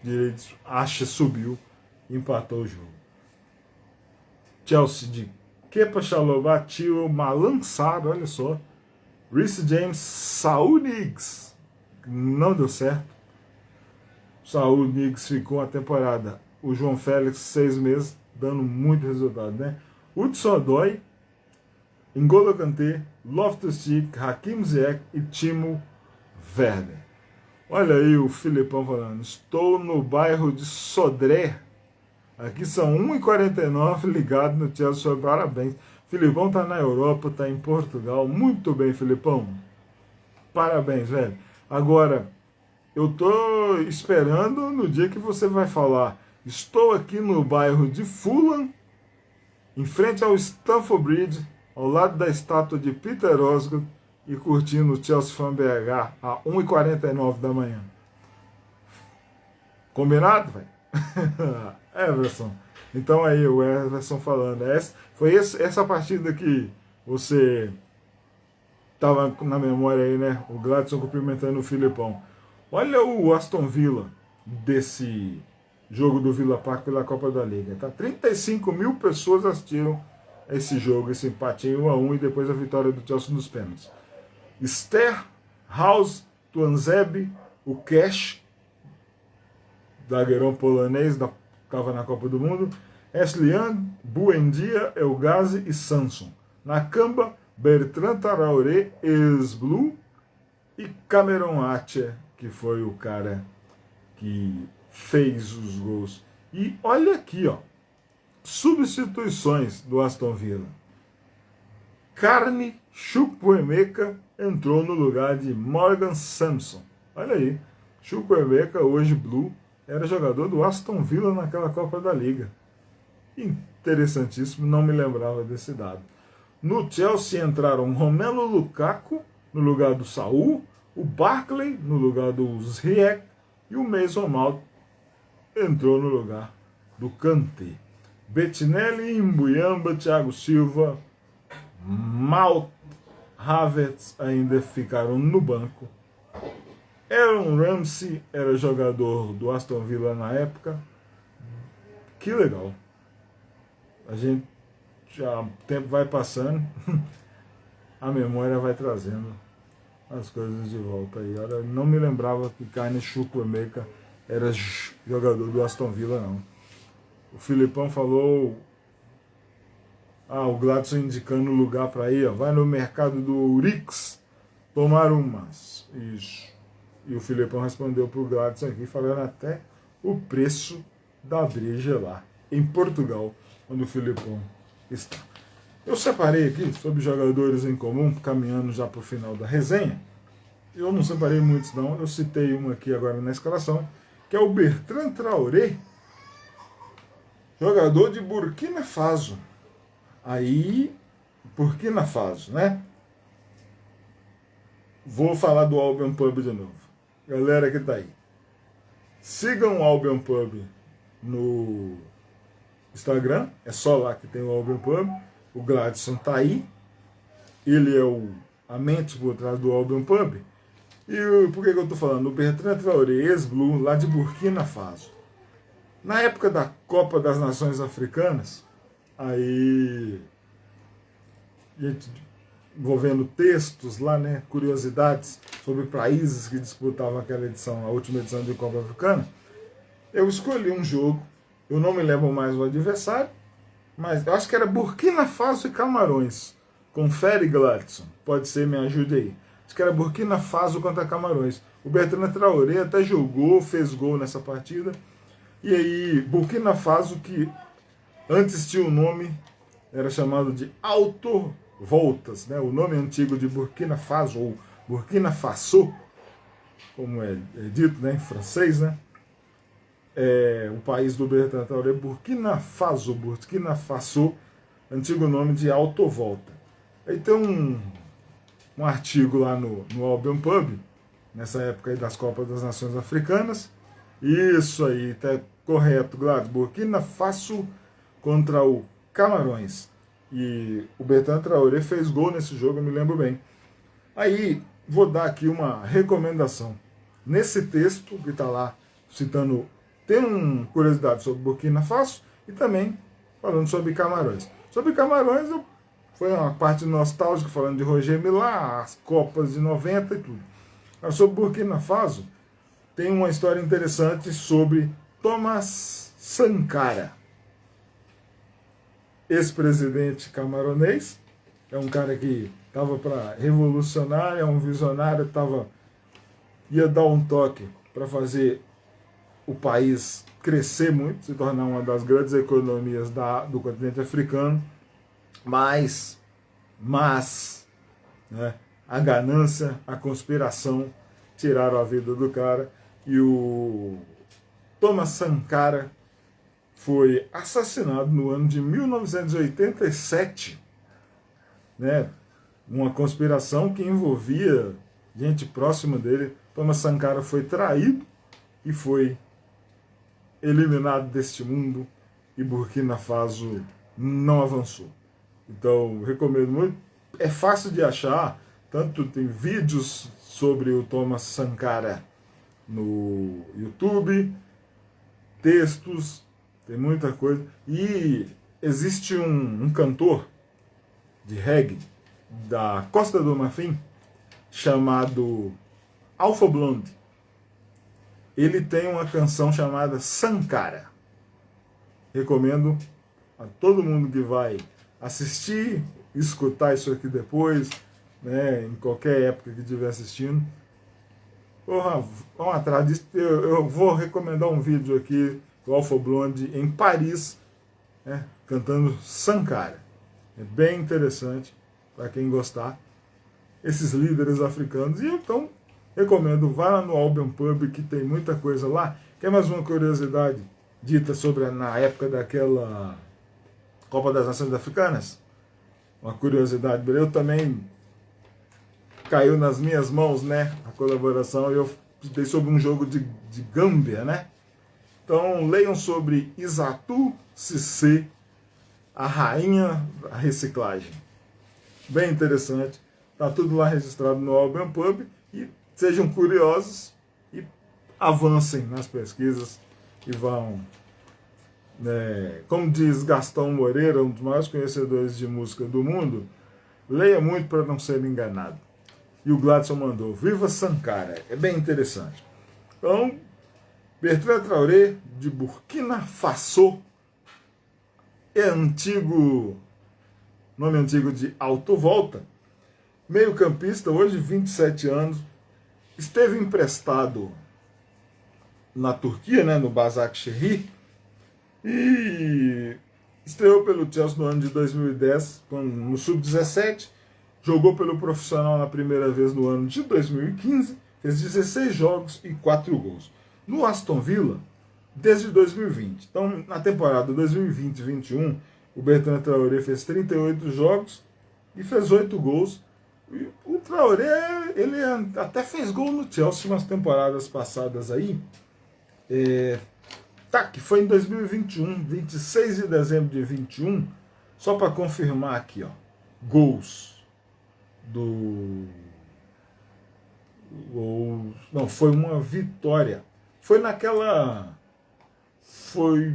A: Direito, Archer subiu e empatou o jogo. Chelsea de Kepa Chalobah, Tio, Malançado, olha só. Reece James, Saul Niguez. Não deu certo. Saul Niguez ficou a temporada. O João Félix, 6 meses, dando muito resultado, né? Hudson-Odoi, N'Golo Kanté, Loftus-Cheek, Hakim Ziyech e Timo Werner. Olha aí o Filipão falando. Estou no bairro de Sodré. Aqui são 1h49 ligado no Chelsea. Parabéns. Filipão está na Europa, está em Portugal. Muito bem, Filipão. Parabéns, velho. Agora, eu tô esperando no dia que você vai falar. Estou aqui no bairro de Fulham, em frente ao Stamford Bridge, ao lado da estátua de Peter Osgood, e curtindo o Chelsea Fan BH a 1h49 da manhã. Combinado, velho? Everson. Então aí, o Everson falando. Foi essa partida que você estava na memória aí, né? O Gladson cumprimentando o Filipão. Olha o Aston Villa desse jogo do Villa Park pela Copa da Liga. Tá? 35 mil pessoas assistiram esse jogo, esse empate em 1-1 e depois a vitória do Chelsea nos pênaltis. Ster, House, Tuanzebe, o Cash, zagueirão polonês, estava na Copa do Mundo, Ashley Young, Buendia, El Ghazi e Samson. Na Camba, Bertrand Traoré, ex-Blue, e Cameron Archer, que foi o cara que fez os gols. E olha aqui, ó, substituições do Aston Villa. Carney Chukwuemeka entrou no lugar de Morgan Sanson. Olha aí, Chukwuemeka, hoje Blue, era jogador do Aston Villa naquela Copa da Liga. Interessantíssimo, não me lembrava desse dado. No Chelsea entraram Romelu Lukaku no lugar do Saul, o Barkley no lugar do Ziyech e o Mason Mount entrou no lugar do Kanté. Bettinelli, Mbuyamba, Thiago Silva, Mount, Havertz ainda ficaram no banco. Aaron Ramsey era jogador do Aston Villa na época. Que legal. A gente já, o tempo vai passando, a memória vai trazendo as coisas de volta aí. Eu não me lembrava que Carney Chukwuemeka era jogador do Aston Villa, não. O Filipão falou, o Gladson indicando o lugar para ir, ó, vai no mercado do Urix tomar umas. Isso. E o Filipão respondeu para o Gladson aqui, falando até o preço da breja lá, em Portugal, onde o Filipão está. Eu separei aqui sobre jogadores em comum, caminhando já para o final da resenha. Eu não separei muitos não, eu citei um aqui agora na escalação, que é o Bertrand Traoré, jogador de Burkina Faso. Aí, Burkina Faso, né? Vou falar do Albion Pub de novo. Galera que tá aí, sigam o Albion Pub no Instagram, é só lá que tem o Albion Pub. O Gladson tá aí, ele é a mente por trás do Albion Pub. E por que eu tô falando? O Bertrand Traoré, ex-Blue, lá de Burkina Faso. Na época da Copa das Nações Africanas, aí, gente, envolvendo textos lá, né, curiosidades sobre países que disputavam aquela edição, a última edição de Copa Africana, eu escolhi um jogo, eu não me lembro mais o adversário, mas eu acho que era Burkina Faso e Camarões. Confere, Gladson, pode ser, me ajude aí. Acho que era Burkina Faso contra Camarões. O Bertrand Traoré até jogou, fez gol nessa partida. E aí, Burkina Faso, que antes tinha o nome, era chamado de Alto Voltas, né? O nome antigo de Burkina Faso, ou Burkina Faso, como é dito, né, em francês, né? O país do Bertrand Traoré, Burkina Faso, antigo nome de Alto Volta. Aí tem um artigo lá no Albion Pub, nessa época aí das Copas das Nações Africanas. Isso aí, correto, Gladys. Burkina Faso contra o Camarões. E o Bertrand Traoré fez gol nesse jogo, eu me lembro bem. Aí, vou dar aqui uma recomendação. Nesse texto que está lá, citando, tem uma curiosidade sobre Burkina Faso e também falando sobre Camarões. Sobre Camarões, foi uma parte nostálgica, falando de Roger Milá, as Copas de 90 e tudo. Mas sobre Burkina Faso, tem uma história interessante sobre Thomas Sankara, ex-presidente camaronês. É um cara que estava para revolucionar, é um visionário, ia dar um toque para fazer o país crescer muito, se tornar uma das grandes economias do continente africano, mas né, a ganância, a conspiração tiraram a vida do cara, e o Thomas Sankara foi assassinado no ano de 1987, né? Uma conspiração que envolvia gente próxima dele. Thomas Sankara foi traído e foi eliminado deste mundo, e Burkina Faso não avançou. Então, recomendo muito. É fácil de achar, tanto tem vídeos sobre o Thomas Sankara no YouTube, textos, tem muita coisa. E existe um cantor de reggae da Costa do Marfim chamado Alpha Blondy. Ele tem uma canção chamada Sankara. Recomendo a todo mundo que vai assistir, escutar isso aqui depois, né, em qualquer época que estiver assistindo. Vamos atrás disso. Eu vou recomendar um vídeo aqui do Alpha Blondy em Paris, né, cantando Sankara. É bem interessante para quem gostar. Esses líderes africanos. E então, recomendo, vá lá no Albion Pub, que tem muita coisa lá. Quer mais uma curiosidade dita sobre na época daquela Copa das Nações Africanas? Uma curiosidade, eu também caiu nas minhas mãos, né, a colaboração, e eu dei sobre um jogo de Gâmbia, né? Então, leiam sobre Isatou Cissé, a rainha da reciclagem. Bem interessante. Está tudo lá registrado no Albion Pub. E sejam curiosos e avancem nas pesquisas e vão. Como diz Gastão Moreira, um dos maiores conhecedores de música do mundo, leia muito para não ser enganado. E o Gladson mandou, Viva Sankara. É bem interessante. Então, Bertrand Traoré, de Burkina Faso, nome antigo de Alto Volta, meio-campista, hoje 27 anos, esteve emprestado na Turquia, né, no Başakşehir, e estreou pelo Chelsea no ano de 2010, no Sub-17, jogou pelo profissional na primeira vez no ano de 2015, fez 16 jogos e 4 gols. No Aston Villa, desde 2020. Então, na temporada 2020-21, o Bertrand Traoré fez 38 jogos e fez 8 gols. E o Traoré, ele até fez gol no Chelsea umas temporadas passadas aí. Que foi em 2021, 26 de dezembro de 21, só para confirmar aqui, ó, gols não, foi uma vitória. Foi naquela... Foi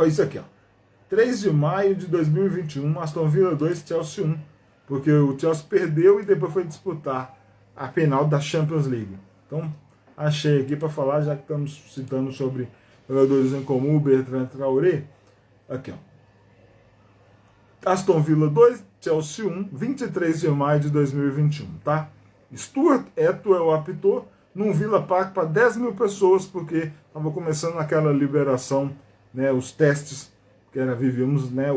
A: isso aqui, ó. 3 de maio de 2021, Aston Villa 2, Chelsea 1. Porque o Chelsea perdeu e depois foi disputar a final da Champions League. Então, achei aqui para falar, já que estamos citando sobre jogadores em comum, Bertrand Traoré. Aqui, ó. Aston Villa 2, Chelsea 1, 23 de maio de 2021, tá? Stuart Atwell apitou num Villa Park para 10 mil pessoas, porque estava começando aquela liberação, né, os testes, que vivíamos, né,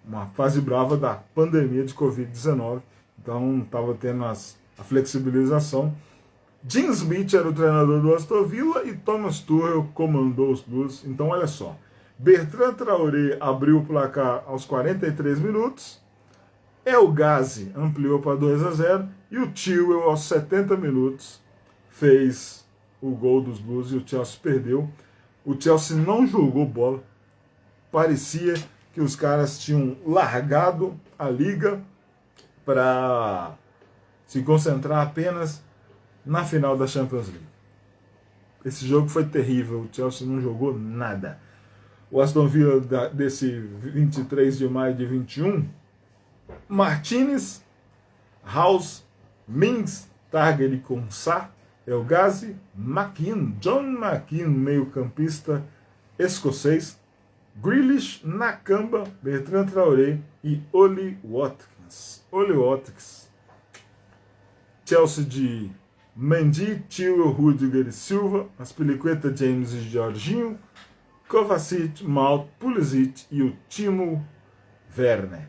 A: uma fase brava da pandemia de Covid-19, então estava tendo a flexibilização. Jim Smith era o treinador do Aston Villa e Thomas Tuchel comandou os Blues. Então olha só, Bertrand Traoré abriu o placar aos 43 minutos, El Ghazi ampliou para 2-0 e o Chilwell aos 70 minutos fez o gol dos Blues e o Chelsea perdeu. O Chelsea não jogou bola. Parecia que os caras tinham largado a liga para se concentrar apenas na final da Champions League. Esse jogo foi terrível, o Chelsea não jogou nada. O Aston Villa desse 23 de maio de 21, Martinez, House, Mings, Targety com Sá, El Ghazi, McKean, John McKean, meio-campista escocês, Grealish, Nakamba, Bertrand Traoré e Oli Watkins. Chelsea de Mendy, Chilwell, Rudiger e Silva, Aspilicueta, James e Jorginho, Kovacic, Mount, Pulisic e o Timo Werner.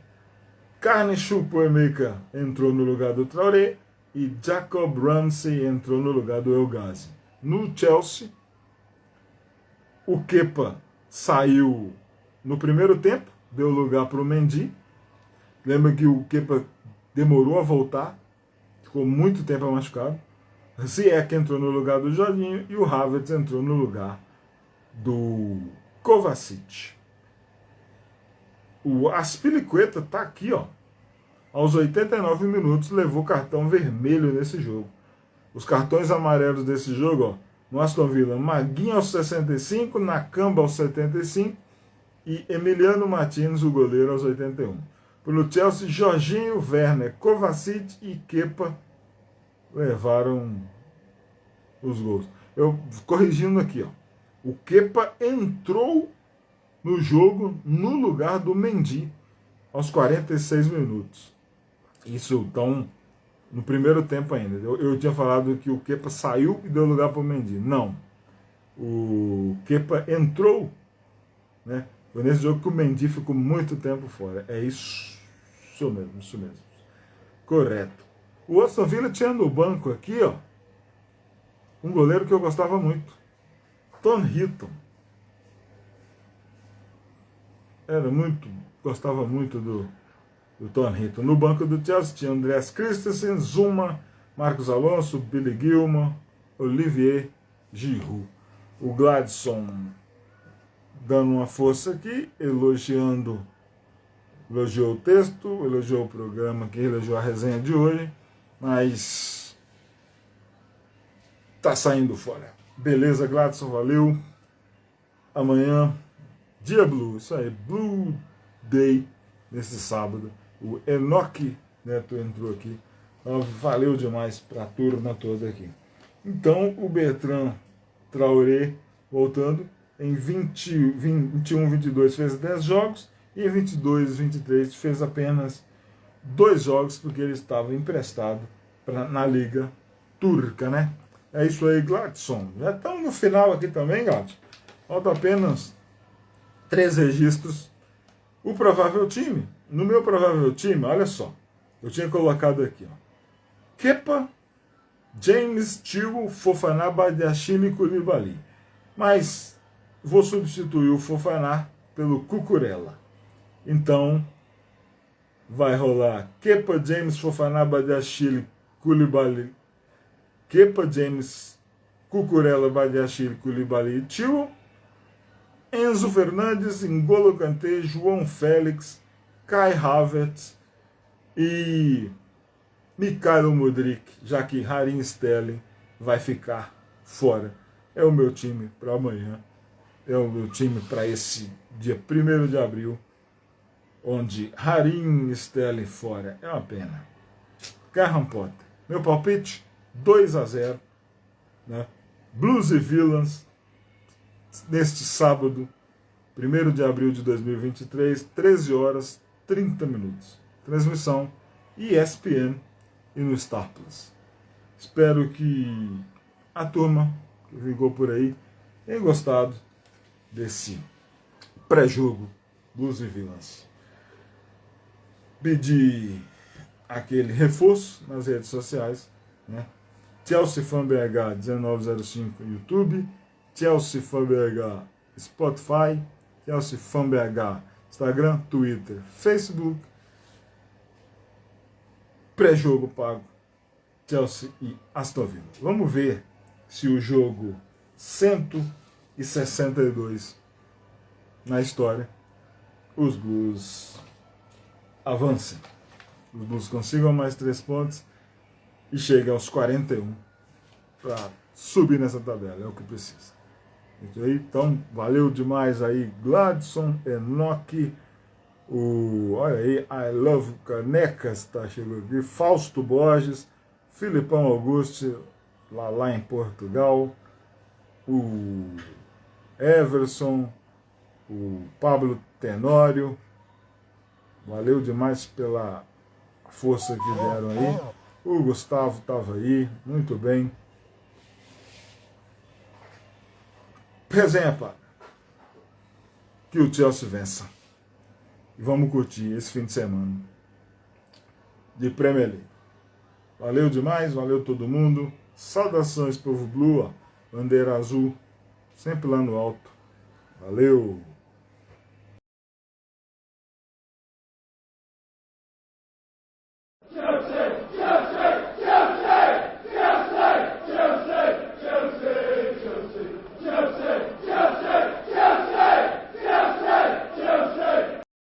A: Carne Chukwuemeka entrou no lugar do Traoré e Jacob Ramsey entrou no lugar do El Ghazi. No Chelsea, o Kepa saiu no primeiro tempo, deu lugar para o Mendy. Lembra que o Kepa demorou a voltar, ficou muito tempo machucado. Ziyech entrou no lugar do Jorginho e o Havertz entrou no lugar do Kovacic. O Aspilicueta está aqui, ó. Aos 89 minutos levou cartão vermelho nesse jogo. Os cartões amarelos desse jogo, ó, no Aston Villa, Maguinho aos 65, Nakamba aos 75 e Emiliano Martins, o goleiro, aos 81. Pelo Chelsea, Jorginho, Werner, Kovacic e Kepa levaram os gols. Eu corrigindo aqui, ó. O Kepa entrou no jogo no lugar do Mendy aos 46 minutos. Isso, então, no primeiro tempo ainda. Eu tinha falado que o Kepa saiu e deu lugar para o Mendy. Não. O Kepa entrou, né? Foi nesse jogo que o Mendy ficou muito tempo fora. É isso mesmo, isso mesmo. Correto. O Aston Villa tinha no banco aqui, ó, um goleiro que eu gostava muito. Tom Heaton. Gostava muito do Tom Heaton. No banco do Chelsea tinha Andreas Christensen, Zuma, Marcos Alonso, Billy Gilmour, Olivier Giroud. O Gladson dando uma força aqui, elogiou o texto, elogiou o programa aqui, elogiou a resenha de hoje, mas tá saindo fora. Beleza, Gladson, valeu. Amanhã, dia Blue, isso aí, Blue Day, nesse sábado. O Enoque Neto entrou aqui. Então, valeu demais para a turma toda aqui. Então, o Bertrand Traoré, voltando, em 21, 22 fez 10 jogos, e em 22, 23 fez apenas 2 jogos, porque ele estava emprestado na Liga Turca, né? É isso aí, Gladson. Já estamos no final aqui também, Gladson. Falta apenas 3 registros. O provável time, no meu provável time, olha só, eu tinha colocado aqui, ó, Kepa, James, Chilwell, Fofana, Badiashile e Koulibaly. Mas vou substituir o Fofana pelo Cucurella. Então, vai rolar Kepa, James, Fofana, Badiashile, Koulibaly. Kepa, James, Cucurella, Badiashile, Koulibaly e Chilwell. Enzo Fernandes, N'Golo Kanté, João Félix, Kai Havertz e Mikhailo Mudryk, já que Raheem Sterling vai ficar fora. É o meu time para amanhã, é o meu time para esse dia 1º de abril, onde Raheem Sterling fora. É uma pena. Graham Potter, meu palpite, 2-0, né? Blues e Villains, neste sábado, 1º de abril de 2023, 13 horas 30 minutos. Transmissão ESPN e no Star Plus. Espero que a turma que ficou por aí tenha gostado desse pré-jogo Blues e Villains. Pedi aquele reforço nas redes sociais, né? Chelsea Fan BH 1905 YouTube, Chelsea Fan BH Spotify, Chelsea Fan BH Instagram, Twitter, Facebook. Pré-jogo pago, Chelsea e Aston Villa. Vamos ver se o jogo 62 na história, os Blues avancem. Os Blues consigam mais 3 pontos e cheguem aos 41 para subir nessa tabela, é o que precisa. Então, valeu demais aí, Gladson, Enoque, olha aí, I Love Canecas, tá chegando aqui, Fausto Borges, Filipão Augusto, lá em Portugal, o Everson, o Pablo Tenório, valeu demais pela força que deram aí, o Gustavo estava aí, muito bem. Resenha, pá. Que o Chelsea vença. E vamos curtir esse fim de semana de Premier League. Valeu demais, valeu todo mundo. Saudações, povo Blue, bandeira azul, sempre lá no alto. Valeu!